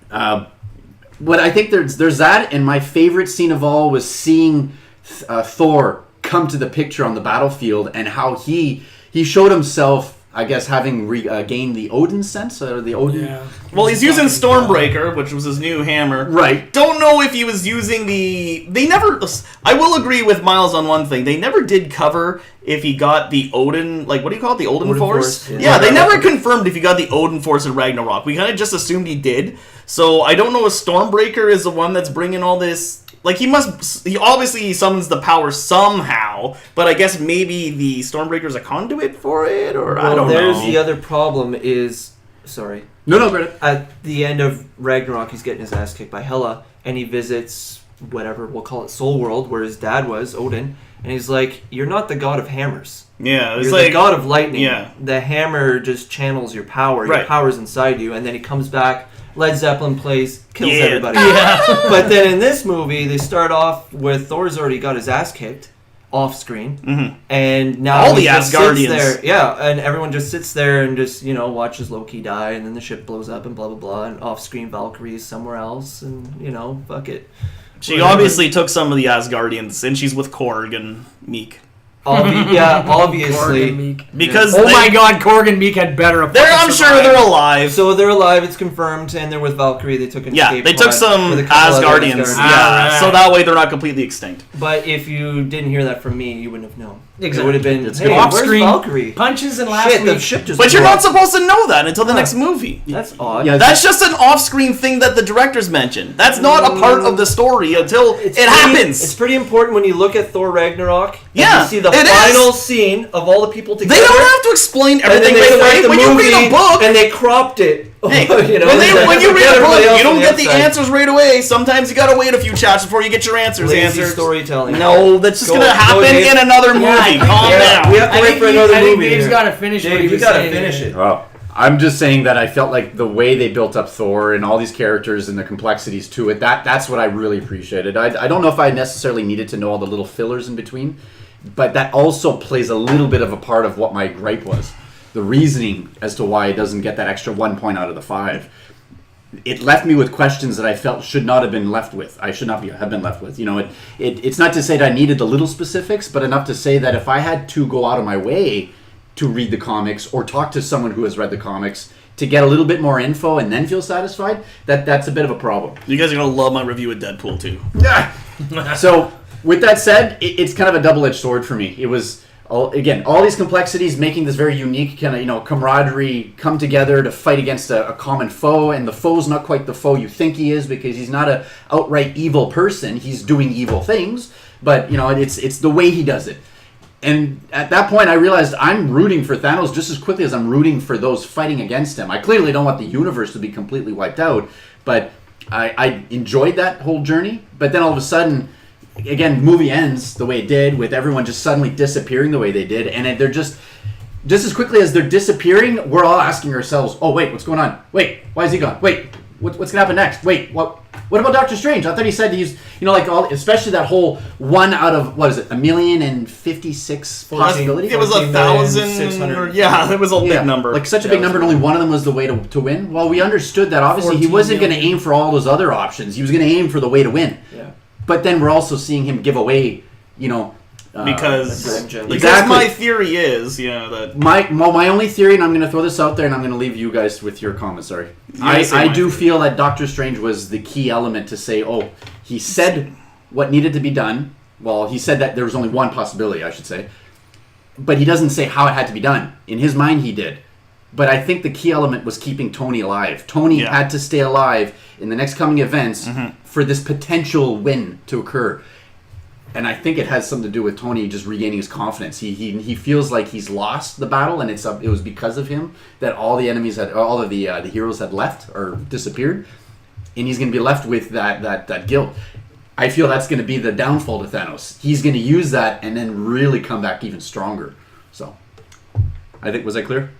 But I think there's that, and my favorite scene of all was seeing Thor come to the picture on the battlefield, and how he showed himself, I guess, having gained the Odin sense, or the Odin. Yeah. Well, he's using Stormbreaker, which was his new hammer. Right. Don't know if he was using They never... I will agree with Myles on one thing. They never did cover if he got the Odin... Like, what do you call it? The Odin Force? Yeah, they never confirmed if he got the Odin Force in Ragnarok. We kind of just assumed he did. So I don't know if Stormbreaker is the one that's bringing all this... Like, he obviously summons the power somehow, but I guess maybe the Stormbreaker is a conduit for it, or I don't know. There's the other problem is... Sorry. No, Brett. At the end of Ragnarok, he's getting his ass kicked by Hela, and he visits whatever, we'll call it Soul World, where his dad was, Odin, and he's like, you're not the god of hammers. Yeah, You're the god of lightning. Yeah. The hammer just channels your power. Your power's inside you, and then he comes back... Led Zeppelin plays, kills everybody. Yeah. But then in this movie, they start off with Thor's already got his ass kicked off screen, and now all he the just sits Asgardians there, and everyone just sits there and just watches Loki die, and then the ship blows up and blah blah blah, and off screen Valkyrie is somewhere else, and fuck it. She obviously took some of the Asgardians, and she's with Korg and Meek. Obviously. Because my God, Korg and Meek had better. I'm sure they're alive. So they're alive. It's confirmed, and they're with Valkyrie. They took an escape they took some Asgardians. So that way they're not completely extinct. But if you didn't hear that from me, you wouldn't have known. Exactly. It would have been off-screen Valkyrie? punches and last Shit, the week. ship just. But you're blew not up. supposed to know that until the next movie. That's odd. Yeah, That's just an off-screen thing that the directors mentioned. That's not a part of the story until it happens. It's pretty important when you look at Thor Ragnarok. Yeah, you see the it final is. scene of all the people together. They don't have to explain and then everything they right start away. the When you movie, read a book, and they cropped it. hey, when when you read a book, everybody else you don't on get the outside. answers right away. Sometimes you gotta wait a few chapters before you get your answers Lazy answered. storytelling. No, that's just Go- gonna go, happen Dave. in another movie. Yeah, Calm down. We have to wait for another I think movie. Dave's here. got to finish what he Dave, you was gotta saying. finish it. Well, I'm just saying that I felt like the way they built up Thor and all these characters and the complexities to it, that's what I really appreciated. I don't know if I necessarily needed to know all the little fillers in between, but that also plays a little bit of a part of what my gripe was. The reasoning as to why it doesn't get that extra 1 point out of the 5. It left me with questions that I felt should not have been left with. I should not have been left with. It's not to say that I needed the little specifics, but enough to say that if I had to go out of my way to read the comics or talk to someone who has read the comics to get a little bit more info and then feel satisfied, that's a bit of a problem. You guys are gonna love my review of Deadpool too. So, with that said, it's kind of a double-edged sword for me. It was, all these complexities making this very unique kind of, camaraderie come together to fight against a common foe, and the foe's not quite the foe you think he is because he's not a outright evil person. He's doing evil things, but, it's the way he does it. And at that point, I realized I'm rooting for Thanos just as quickly as I'm rooting for those fighting against him. I clearly don't want the universe to be completely wiped out, but I enjoyed that whole journey. But then all of a sudden, again, movie ends the way it did, with everyone just suddenly disappearing the way they did, and they're just as quickly as they're disappearing, we're all asking ourselves, "Oh wait, what's going on? Wait, why is he gone? Wait, what's gonna happen next? Wait, what about Doctor Strange? I thought he said he's, especially that whole 1 out of, what is it, 1,056 possibilities? It was 1,600. Yeah, it was a big number. Like such a big number, and only one of them was the way to win. Well, we understood that obviously he wasn't going to aim for all those other options. He was going to aim for the way to win. Yeah. But then we're also seeing him give away, because Exactly. my theory is, that my only theory, and I'm going to throw this out there, and I'm going to leave you guys with your comments. Sorry, I do feel that Doctor Strange was the key element to say, oh, he said what needed to be done. Well, he said that there was only one possibility, I should say, but he doesn't say how it had to be done. In his mind, he did. But I think the key element was keeping Tony alive. Tony had to stay alive in the next coming events for this potential win to occur. And I think it has something to do with Tony just regaining his confidence. He feels like he's lost the battle, and it was because of him that all the enemies all of the heroes had left or disappeared, and he's going to be left with that guilt. I feel that's going to be the downfall to Thanos. He's going to use that and then really come back even stronger. So, I think, was I clear?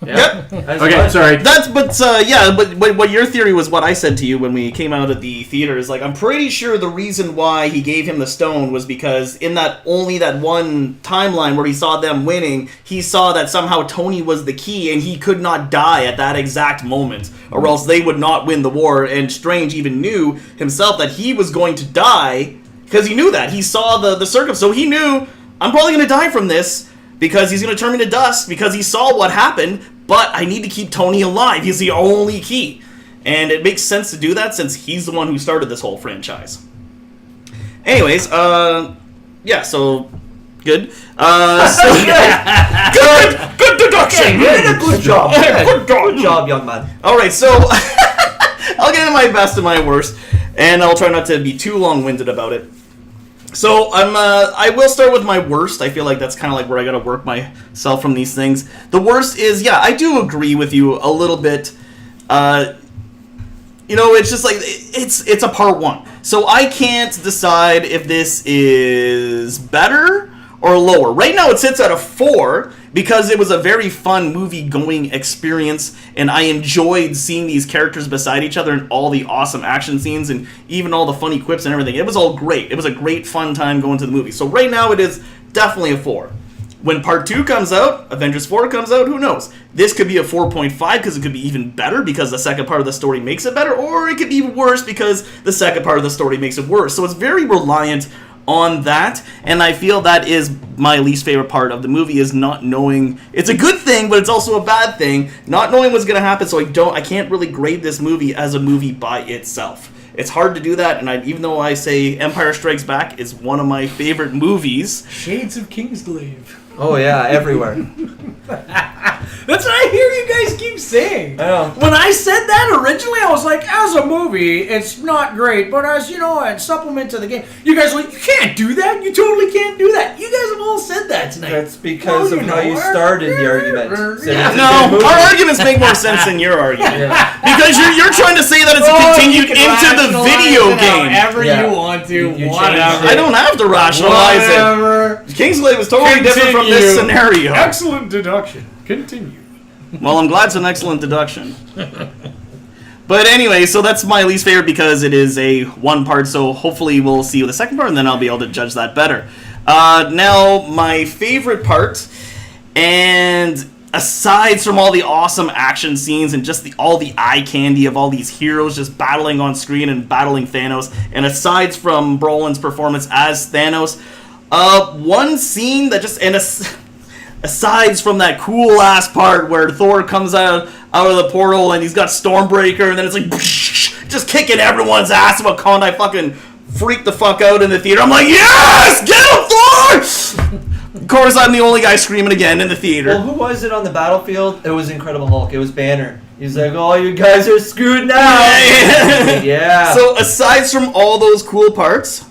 Yep. Okay, sorry. But what your theory was what I said to you when we came out of the theater is like, I'm pretty sure the reason why he gave him the stone was because in that one timeline where he saw them winning, he saw that somehow Tony was the key and he could not die at that exact moment, or else they would not win the war. And Strange even knew himself that he was going to die because he knew that. He saw the circum, so he knew, I'm probably going to die from this, because he's going to turn me to dust, because he saw what happened, but I need to keep Tony alive. He's the only key. And it makes sense to do that since he's the one who started this whole franchise. Anyways, so good. Good deduction. Good job. Good job, young man. All right, so I'll get into my best and my worst, and I'll try not to be too long-winded about it. So I will start with my worst. I feel like that's kind of like where I got to work myself from these things. The worst is, I do agree with you a little bit. It's just like it's a part 1. So I can't decide if this is better or lower. Right now it sits at a 4 because it was a very fun movie-going experience, and I enjoyed seeing these characters beside each other and all the awesome action scenes and even all the funny quips and everything. It was all great. It was a great, fun time going to the movie. So right now it is definitely a 4. When Part 2 comes out, Avengers 4 comes out, who knows? This could be a 4.5 because it could be even better because the second part of the story makes it better, or it could be worse because the second part of the story makes it worse. So it's very reliant on that, and I feel that is my least favorite part of the movie, is not knowing. It's a good thing, but it's also a bad thing, not knowing what's going to happen, so I can't really grade this movie as a movie by itself. It's hard to do that, and even though I say Empire Strikes Back is one of my favorite movies... Shades of Kingsglaive. Oh yeah, everywhere. That's what I hear you guys keep saying. I know. When I said that originally, I was like, as a movie, it's not great, but as, a supplement to the game, you guys are like, you can't do that. You totally can't do that. You guys have all said that tonight. That's because of how you started the argument. No, our arguments make more sense than your argument. Yeah. Because you're trying to say that it's continued into the video game. However you want to, whatever. I don't have to rationalize it. Kingsglaive was totally different from this scenario. Excellent deduction. Continue. Well, I'm glad it's an excellent deduction. But anyway, so that's my least favorite because it is a 1 part, so hopefully we'll see the second part, and then I'll be able to judge that better. Now, my favorite part, and aside from all the awesome action scenes and just all the eye candy of all these heroes just battling on screen and battling Thanos, and aside from Brolin's performance as Thanos, one scene that just... aside from that cool ass part where Thor comes out of the portal and he's got Stormbreaker, and then it's like just kicking everyone's ass in Wakanda, I fucking freaked the fuck out in the theater. I'm like, yes, get him, Thor! Of course, I'm the only guy screaming again in the theater. Well, who was it on the battlefield? It was Incredible Hulk. It was Banner. He's like, oh, you guys are screwed now. Yeah. So aside from all those cool parts,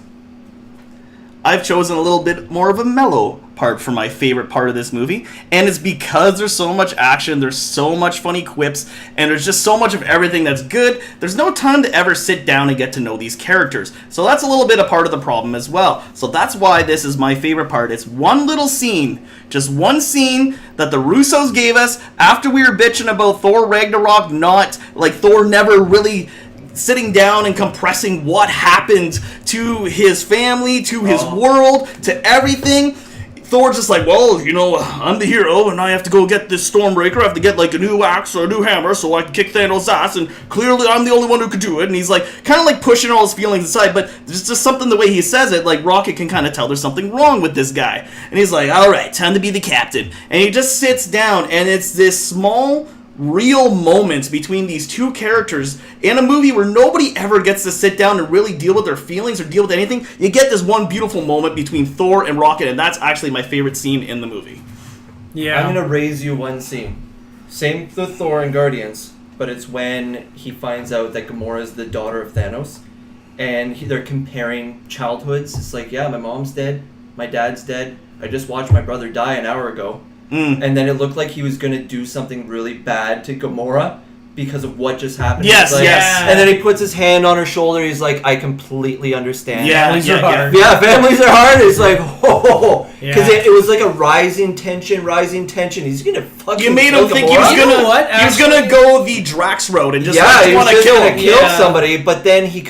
I've chosen a little bit more of a mellow part for my favorite part of this movie, and it's because there's so much action, there's so much funny quips, and there's just so much of everything that's good. There's no time to ever sit down and get to know these characters, so that's a little bit a part of the problem as well. So that's why this is my favorite part. It's one little scene, just one scene that the Russos gave us after we were bitching about Thor Ragnarok, not like Thor never really sitting down and compressing what happened to his family, to his world, to everything. Thor's just like, well, I'm the hero, and I have to go get this Stormbreaker. I have to get, like, a new axe or a new hammer so I can kick Thanos' ass, and clearly I'm the only one who could do it. And he's, like, kind of, like, pushing all his feelings aside, but there's just something the way he says it, like, Rocket can kind of tell there's something wrong with this guy. And he's like, all right, time to be the captain. And he just sits down, and it's this small, real moments between these two characters in a movie where nobody ever gets to sit down and really deal with their feelings or deal with anything. You get this one beautiful moment between Thor and Rocket, and that's actually my favorite scene in the movie. Yeah. I'm going to raise you one scene. Same with Thor and Guardians, but it's when he finds out that Gamora is the daughter of Thanos, and they're comparing childhoods. It's like, yeah, my mom's dead, my dad's dead, I just watched my brother die an hour ago. And then it looked like he was going to do something really bad to Gamora, because of what just happened. Yes, He's like, yes. And then he puts his hand on her shoulder. He's like, I completely understand. Families are hard. Yeah, families are hard. It's like, oh, because Yeah. it was like a rising tension. He's gonna fucking. You made kill him think Gamora. he was You know what, gonna he was actually- gonna go the Drax road and just Yeah, he was want to just kill gonna him. kill Yeah. somebody, but then he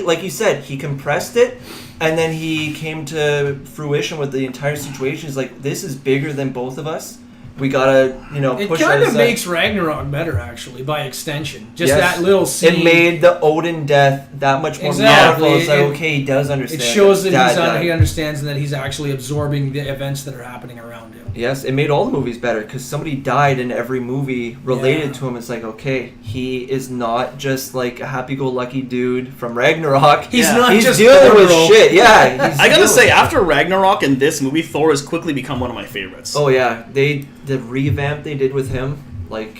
like you said, he compressed it, and then he came to fruition with the entire situation. He's like, this is bigger than both of us. We gotta, It push kind of ourselves. makes Ragnarok better, actually, by extension. Just Yes. that little scene. It made the Odin death that much more Exactly. powerful. It's like, It- okay, he does understand. It shows that Dad died. he understands and that he's actually absorbing the events that are happening around him. Yes, it made all the movies better because somebody died in every movie related Yeah. to him. It's like, okay, he is not just like a happy-go-lucky dude from Ragnarok. He's Yeah. not He's just dealing with Thor. shit. Yeah, he's I gotta dealing say, with after Ragnarok and this movie, Thor has quickly become one of my favorites. Oh yeah, the revamp they did with him, like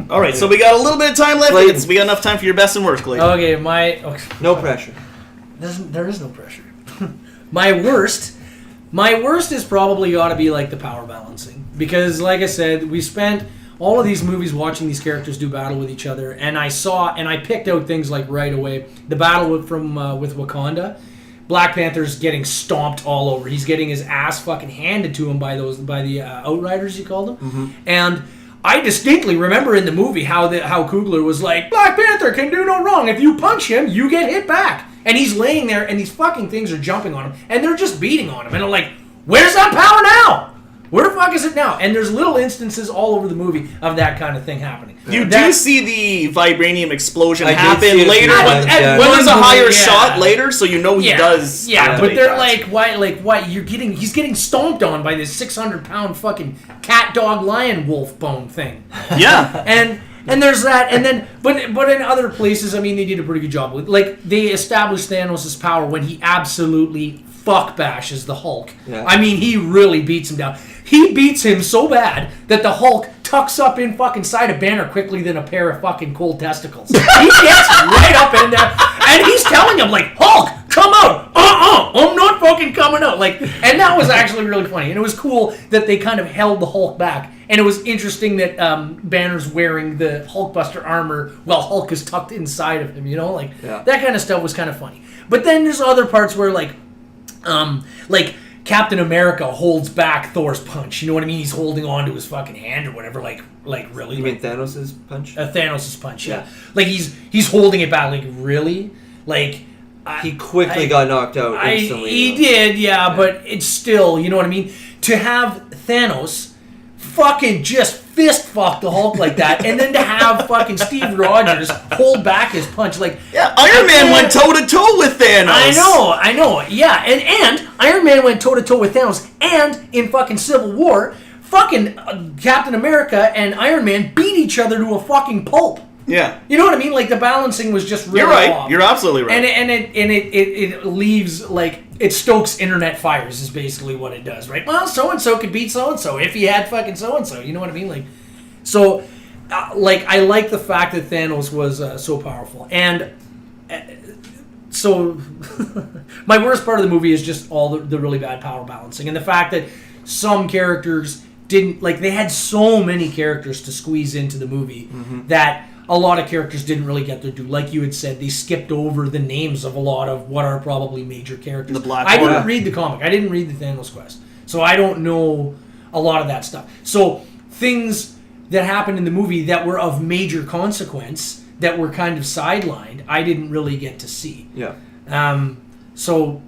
All right, so we got a little bit of time left. Clayton. We got enough time for your best and worst, Clayton. Okay, no pressure. There is no pressure. My worst is probably got to be like the power balancing because, like I said, we spent all of these movies watching these characters do battle with each other, and I picked out things like right away the battle with Wakanda. Black Panther's getting stomped all over. He's getting his ass fucking handed to him by the Outriders, you called them, and I distinctly remember in the movie how Coogler was like, Black Panther can do no wrong. If you punch him, you get hit back. And he's laying there, and these fucking things are jumping on him, and they're just beating on him. And I'm like, where's that power now? Where the fuck is it now? And there's little instances all over the movie of that kind of thing happening. You do see the vibranaim explosion I did happen see it later too, when, yeah. when there's a higher Yeah. shot later, so you know he does. Yeah, but activate they're that. why? He's getting stomped on by this 600-pound fucking cat, dog, lion, wolf bone thing. Yeah. And there's that, and then but in other places, I mean, they did a pretty good job with. Like they established Thanos' power when he absolutely fuck bashes the Hulk. Yeah. I mean, he really beats him down. He beats him so bad that the Hulk tucks up in fucking side of Banner quickly than a pair of fucking cold testicles. He gets right up in there, and he's telling him like, Hulk, come out! I'm not fucking coming out. Like, and that was actually really funny, and it was cool that they kind of held the Hulk back. And it was interesting that Banner's wearing the Hulkbuster armor while Hulk is tucked inside of him. You know, like that kind of stuff was kind of funny. But then there's other parts where like Captain America holds back Thor's punch. You know what I mean? He's holding on to his fucking hand or whatever. Like really. You mean Thanos' punch? Thanos' punch? Yeah. Like he's holding it back. Like really? Like. He quickly got knocked out instantly. He did, yeah, but it's still, you know what I mean? To have Thanos fucking just fist fuck the Hulk like that, and then to have fucking Steve Rogers hold back his punch, like Iron Man went toe to toe with Thanos. I know, yeah, and Iron Man went toe to toe with Thanos, and in fucking Civil War, fucking Captain America and Iron Man beat each other to a fucking pulp. Yeah. You know what I mean? Like the balancing was just really You're right. off. You're absolutely right. And it leaves like it stokes internet fires is basically what it does, right? Well, so and so could beat so and so if he had fucking so and so. You know what I mean? Like, so, like I like the fact that Thanos was so powerful, and so my worst part of the movie is just all the really bad power balancing and the fact that some characters didn't like they had so many characters to squeeze into the movie that. A lot of characters didn't really get their due. Like you had said, they skipped over the names of a lot of what are probably major characters. The Black I didn't Order. read the comic. I didn't read the Thanos Quest. So I don't know a lot of that stuff. So things that happened in the movie that were of major consequence, that were kind of sidelined, I didn't really get to see. Yeah. So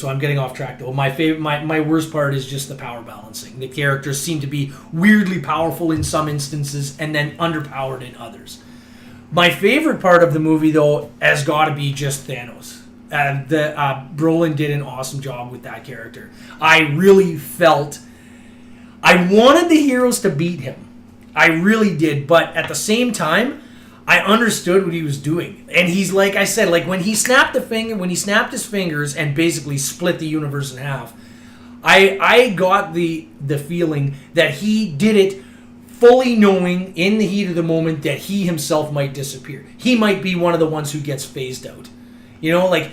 I'm getting off track though. My worst part is just the power balancing. The characters seem to be weirdly powerful in some instances and then underpowered in others. My favorite part of the movie though has got to be just Thanos. Brolin did an awesome job with that character. I really felt I wanted the heroes to beat him. I really did, but at the same time, I understood what he was doing. And he's like I said, like when he snapped his fingers and basically split the universe in half, I got the feeling that he did it fully knowing in the heat of the moment that he himself might disappear. He might be one of the ones who gets phased out. You know, like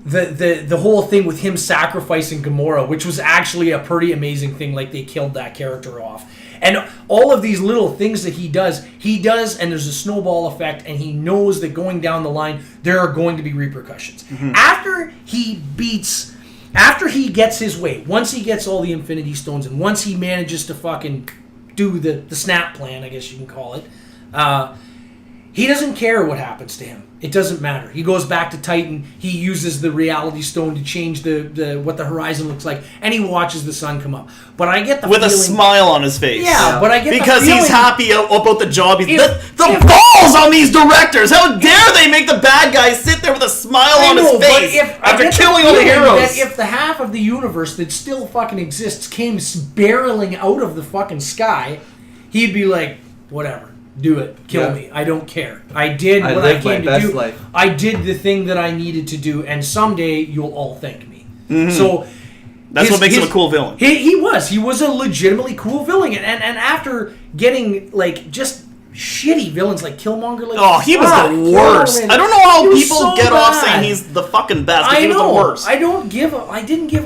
the whole thing with him sacrificing Gamora, which was actually a pretty amazing thing. Like, they killed that character off. And all of these little things that he does, and there's a snowball effect, and he knows that going down the line, there are going to be repercussions. Mm-hmm. After he gets his way, once he gets all the Infinity Stones, and once he manages to fucking do the snap plan, I guess you can call it, he doesn't care what happens to him. It doesn't matter. He goes back to Titan. He uses the Reality Stone to change the what the horizon looks like, and he watches the sun come up. But I get the with feeling, a smile on his face. Yeah, but I get because the feeling, he's happy about the job. The if- balls on these directors! How dare they make the bad guy sit there with a smile on his face after killing all the heroes? That if the half of the universe that still fucking exists came barreling out of the fucking sky, he'd be like, whatever. Do it. Kill me. I don't care. I did what I came to do. Life. I did the thing that I needed to do, and someday you'll all thank me. Mm-hmm. So that's what makes him a cool villain. He was a legitimately cool villain, and after getting like just shitty villains like Killmonger, like he was the worst. I don't know how people get off saying he's he's the fucking best. He was the worst. I didn't give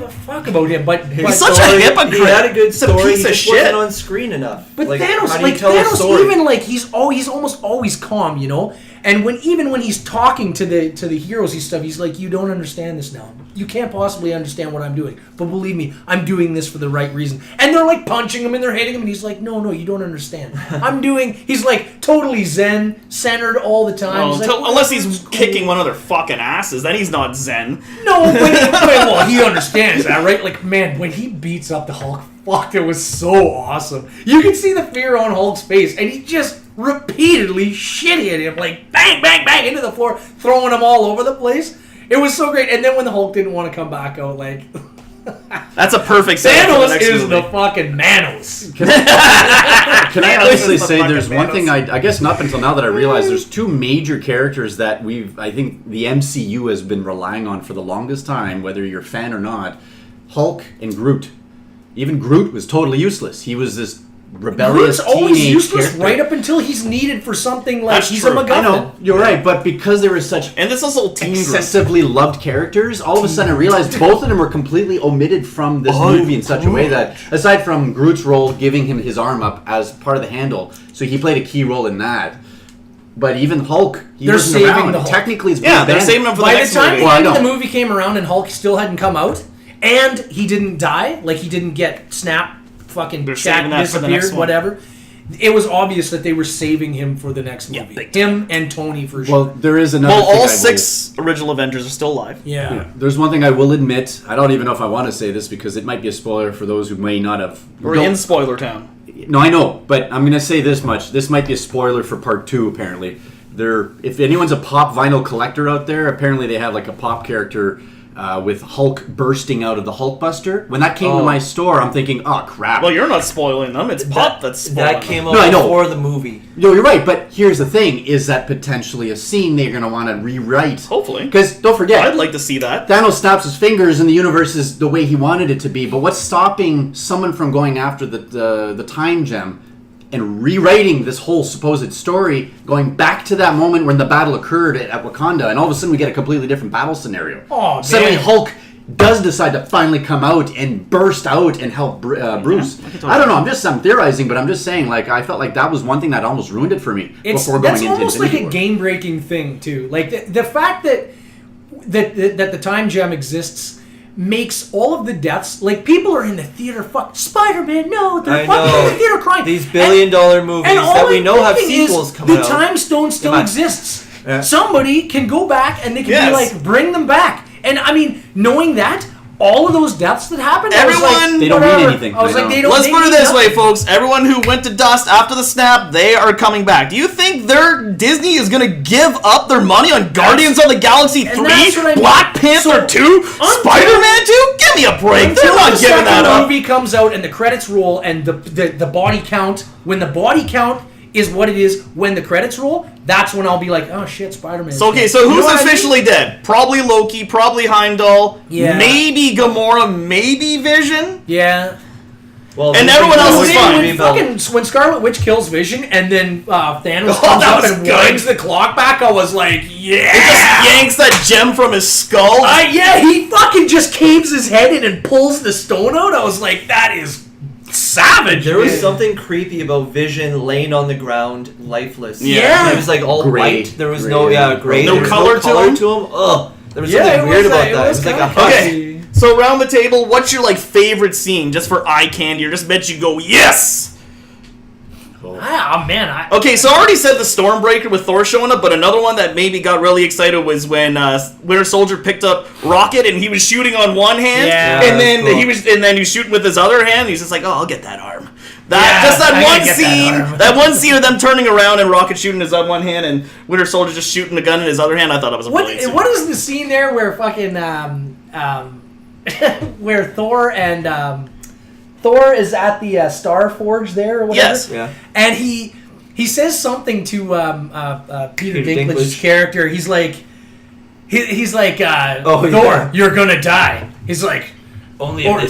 a fuck about him, but he's such a hypocrite. He had a good story. He's a piece of shit. Wasn't on screen enough. But like, Thanos, even like he's almost always calm, you know. And even when he's talking to the heroes and stuff, he's like, "You don't understand this now. You can't possibly understand what I'm doing. But believe me, I'm doing this for the right reason." And they're like punching him and they're hitting him, and he's like, "No, you don't understand. He's like totally zen, centered all the time. Well, he's like, unless he's kicking one of their fucking asses, then he's not zen. No, well, he understands that, right? Like, man, when he beats up the Hulk, fuck, it was so awesome. You can see the fear on Hulk's face, and he just repeatedly shit hit him, like bang, bang, bang into the floor, throwing him all over the place. It was so great. And then when the Hulk didn't want to come back out, like that's a perfect setup for the Thanos next is movie. the fucking Manos. Can I honestly say there's one thing I guess not until now that I realize there's two major characters that I think the MCU has been relying on for the longest time, whether you're a fan or not. Hulk and Groot. Even Groot was totally useless. He was this rebellious Groot's always teenage useless character. right up until he's needed for something like That's he's true. a MacGuffin. I know, you're right, but because they were such and this is all teen excessively loved characters, all of a sudden I realized both of them were completely omited from this movie in such a way that, aside from Groot's role giving him his arm up as part of the handle, so he played a key role in that. But even Hulk, They're wasn't saving around. the Hulk. Technically, it's they're saving him for the By the next time movie. Well, I the end of know. the movie came around and Hulk still hadn't come out, and he didn't die, like he didn't get snapped, fucking They're Shaq saving that for the next disappeared, one. whatever. It was obvious that they were saving him for the next movie. big Him and Tony for sure. Well, there is another Well, thing all I will- 6 original Avengers are still alive. yeah. There's one thing I will admit. I don't even know if I want to say this because it might be a spoiler for those who may not have. We're in Spoiler Town. No, I know, but I'm going to say this much. This might be a spoiler for part 2, apparently. If anyone's a pop vinyl collector out there, apparently they have like a pop character with Hulk bursting out of the Hulkbuster. When that came to my store, I'm thinking, oh, crap. Well, you're not spoiling them. It's Pop that's spoiling That came them. out No, I know. before the movie. No, you're right, but here's the thing, is that potentially a scene they're going to want to rewrite. Hopefully. Because, don't forget, I'd like to see that. Thanos snaps his fingers and the universe is the way he wanted it to be, but what's stopping someone from going after the time gem and rewriting this whole supposed story, going back to that moment when the battle occurred at Wakanda, and all of a sudden we get a completely different battle scenario. Oh, Suddenly man. Hulk does decide to finally come out and burst out and help Bruce. I don't know, I'm theorizing, but I'm just saying, like, I felt like that was one thing that almost ruined it for me before going That's into almost like Infinity a War. game-breaking thing, too. Like, the fact that the time gem exists makes all of the deaths, like, people are in the theater, fuck, Spider-Man, no, they're I fucking know. in the theater crying. These billion-dollar movies and all that we I'm know have thinking is sequels coming the out. time stone still Come on. exists. Yeah. Somebody can go back and they can Yes. be like, bring them back. And, I mean, knowing that, all of those deaths that happened, I was Everyone- like, They don't mean whatever. anything. I was They like, don't. they don't Let's they put it mean this way, nothing. folks. Everyone who went to dust after the snap, they are coming back. Do you think Disney is going to give up their money on Guardians of the Galaxy 3, and that's what I mean. Black Panther So, 2, Spider-Man 2? Give me a break. They're Until not the giving that second up. movie comes out and the credits roll and the body count, when the body count is what it is when the credits roll, that's when I'll be like, oh shit, Spider-Man. So, okay, so You know who's what I mean? officially dead? Probably Loki, probably Heimdall, Yeah. maybe Gamora, maybe Vision. Yeah. Well, and everyone else is fine. When Scarlet Witch kills Vision and then Thanos comes up and winds the clock back, I was like, yeah! It just yanks that gem from his skull. Yeah, he fucking just caves his head in and pulls the stone out. I was like, that is savage. There was something creepy about Vision laying on the ground, lifeless. Yeah. He was like all Gray. white. There was Gray, no No gray. There was color to him? Ugh. There was something weird about that. It was like a hush. Okay, so around the table, what's your favorite scene, just for eye candy, or just bet you go yes? Oh man, Okay, so I already said the Stormbreaker with Thor showing up, but another one that made me got really excited was when Winter Soldier picked up Rocket and he was shooting on one hand, and then cool. he was shooting with his other hand. He's just like, oh, I'll get that arm. That one scene of them turning around and Rocket shooting his one hand and Winter Soldier just shooting the gun in his other hand. I thought that was a brilliant scene. What is the scene there where fucking where Thor and Thor is at the Star Forge there or whatever? Yes. Yeah. And he says something to Peter Dinklage's Dinklage. character. He's like, Oh, Thor, yeah. you're gonna die. He's like, Only if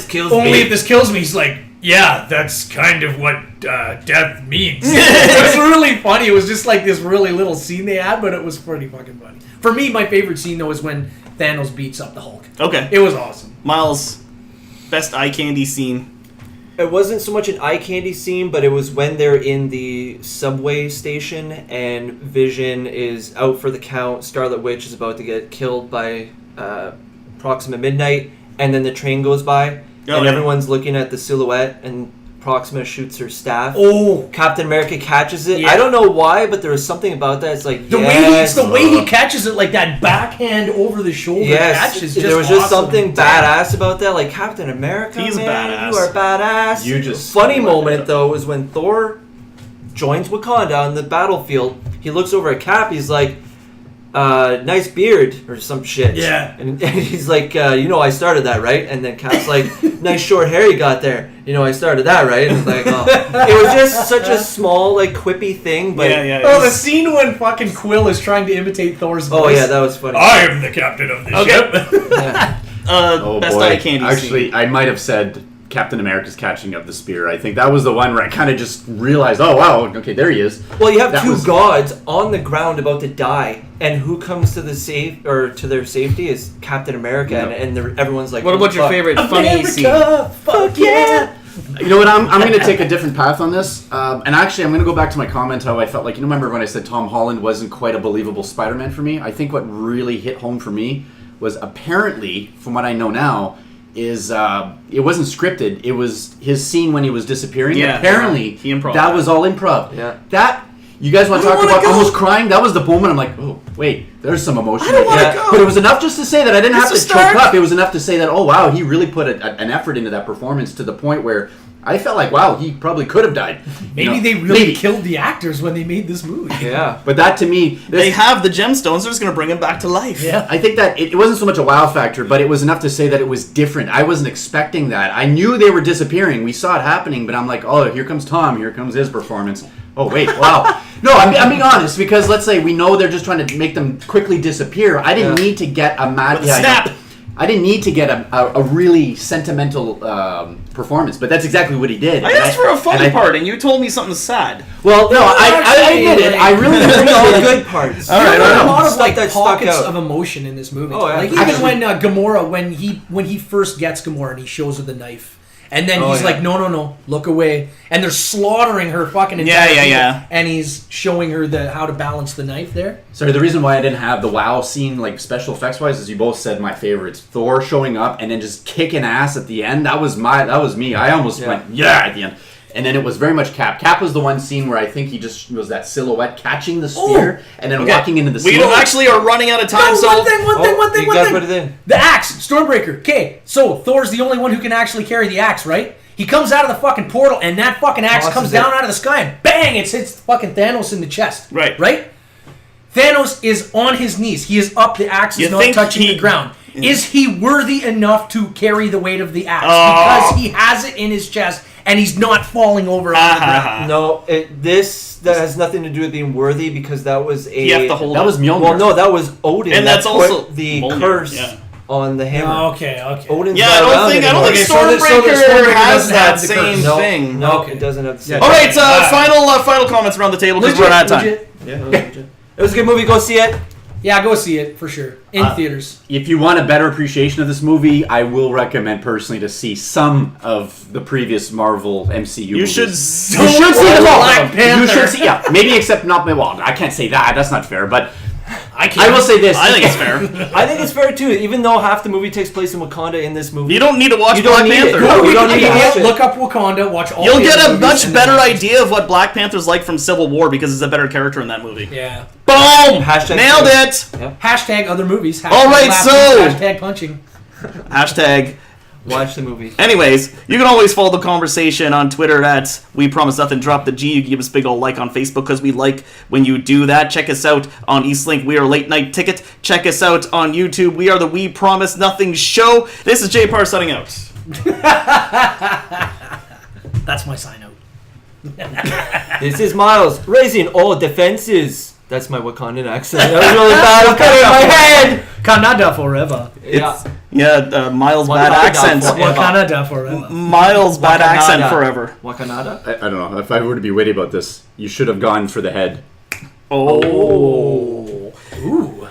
this kills me. He's like, yeah, that's kind of what death means. It was really funny. It was just like this really little scene they had, but it was pretty fucking funny. For me, my favorite scene though is when Thanos beats up the Hulk. Okay. It was awesome. Myles, best eye candy scene. It wasn't so much an eye candy scene, but it was when they're in the subway station and Vision is out for the count. Scarlet Witch is about to get killed by Proxima Midnight, and then the train goes by, and everyone's looking at the silhouette, and Proxima shoots her staff. Oh, Captain America catches it. Yeah. I don't know why, but there was something about that. It's like the way he catches it, like that backhand over the shoulder catch is just there was just awesome. something badass about that. Like Captain America, He's man, badass. you are badass. You just funny moment though was when Thor joins Wakanda on the battlefield. He looks over at Cap. He's like, "Nice beard" or some shit. Yeah. And he's like, I started that, right? And then Cap's like, "Nice short hair you got there. I started that, right?" And it's like, oh. It was just such a small, quippy thing, but the scene when fucking Quill is trying to imitate Thor's voice. oh yeah, that was funny. I am the captain of the ship. Yeah. Best eye candy Actually, scene. I might have said Captain America's catching of the spear. I think that was the one where I kind of just realized, oh wow, okay, there he is. Well, you have That two was- gods on the ground about to die, and who comes to to their safety is Captain America, Yeah. and everyone's like, What about your "Fuck." favorite funny scene? Fuck yeah! You know what? I'm going to take a different path on this, and actually, I'm going to go back to my comment how I felt like. Remember when I said Tom Holland wasn't quite a believable Spider-Man for me? I think what really hit home for me was apparently, from what I know now, is it wasn't scripted. It was his scene when he was disappearing. Yeah. Apparently, He improv. that was all improv. Yeah. That. You guys want to talk about almost crying? That was the moment I'm like, oh, wait, there's some emotion. I don't right wanna there. go. But it was enough just to say that I didn't have It's to a start. choke up. It was enough to say that, oh, wow, he really put an effort into that performance to the point where I felt like, wow, he probably could have died. Maybe they really killed the actors when they made this movie. Yeah. But that to me, They have the gemstones. They're just going to bring him back to life. Yeah. I think that it wasn't so much a wow factor, but it was enough to say that it was different. I wasn't expecting that. I knew they were disappearing. We saw it happening, but I'm like, oh, here comes Tom. Here comes his performance. Oh, wait, wow. No, I'm being honest, because let's say we know they're just trying to make them quickly disappear. I didn't need to get a mad... With a snap. I didn't need to get a really sentimental performance, but that's exactly what he did. I asked for a funny part, and you told me something sad. Well, no, I admit it. I really All appreciate the it. good parts. All right, There were I a know. lot of Stuff that stuck pockets out. of emotion in this movie. Oh, yeah. Like even Actually- when Gamora, when he first gets Gamora and he shows her the knife, and then he's like, no, look away, and they're slaughtering her fucking entire people, yeah. and he's showing her how to balance the knife there. Sorry, the reason why I didn't have the wow scene, like special effects wise, is you both said my favorites. Thor showing up and then just kicking ass at the end. That was me. I almost went at the end. And then it was very much Cap. Cap was the one scene where I think he just was that silhouette catching the spear and then walking into the We smoke. actually are running out of time, No, so... one thing. You guys put it in. The axe, Stormbreaker. Okay, so Thor's the only one who can actually carry the axe, right? He comes out of the fucking portal, and that fucking axe Tosses comes it. down out of the sky, and bang! It hits fucking Thanos in the chest. Right. Right? Thanos is on his knees. He is up. The axe is You not think touching he- the ground. Is he worthy enough to carry the weight of the axe? Oh. Because he has it in his chest, and he's not falling over on the ground. No, that has nothing to do with being worthy because that was a... You have to hold that it. was Mjolnir. Well, no, that was Odin. And that's that also put the Mjolnir, curse yeah. on the hammer. Oh, okay. Odin's Yeah, not I don't around think anymore. Okay, so the Stormbreaker Stormbreaker has doesn't that have the same curse. No, thing. no, Okay. it doesn't have the same. Yeah. All right, final comments around the table because we're out of time. Legit. Yeah, it was legit. It was a good movie. Go see it. Yeah, go see it for sure in theaters. If you want a better appreciation of this movie, I will recommend personally to see some of the previous Marvel MCU You movies. should. You should see them all. Black Panther. You should see, yeah. Maybe except not. Well, I can't say that. That's not fair. But I can't. I will say this. I think it's fair. I think it's fair too. Even though half the movie takes place in Wakanda in this movie, You don't need to watch You don't Black need it. Panther. No, you don't You need to can watch it. look up Wakanda, watch all. You'll the get other a movies, much and better then- idea of what Black Panther's like from Civil War because he's a better character in that movie. Yeah. Boom! Hashtag Nailed true. it! Hashtag other movies. Hashtag All right, laughing, so- hashtag punching. Hashtag. watch the movie. Anyways, you can always follow the conversation on Twitter at We Promise Nothing. Drop the G. You can give us a big old like on Facebook because we like when you do that. Check us out on Eastlink. We are Late Night Ticket. Check us out on YouTube. We are the We Promise Nothing Show. This is Jpar signing out. That's my sign out. This is Myles raising all defenses. That's my Wakandan accent. That was really bad. I'm cutting my head. Canada forever. Yeah. Miles' Wakanda bad accent. forever. Canada forever. Miles' bad Wakanada. accent forever. Wakanada. I don't know. If I were to be witty about this, you should have gone for the head. Oh. Ooh.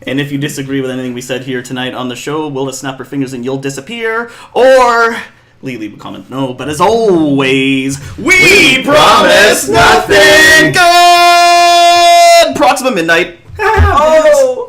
And if you disagree with anything we said here tonight on the show, we'll just snap our fingers and you'll disappear. Or leave a comment. No, but as always, we promise nothing good. Proxima Midnight. Oh.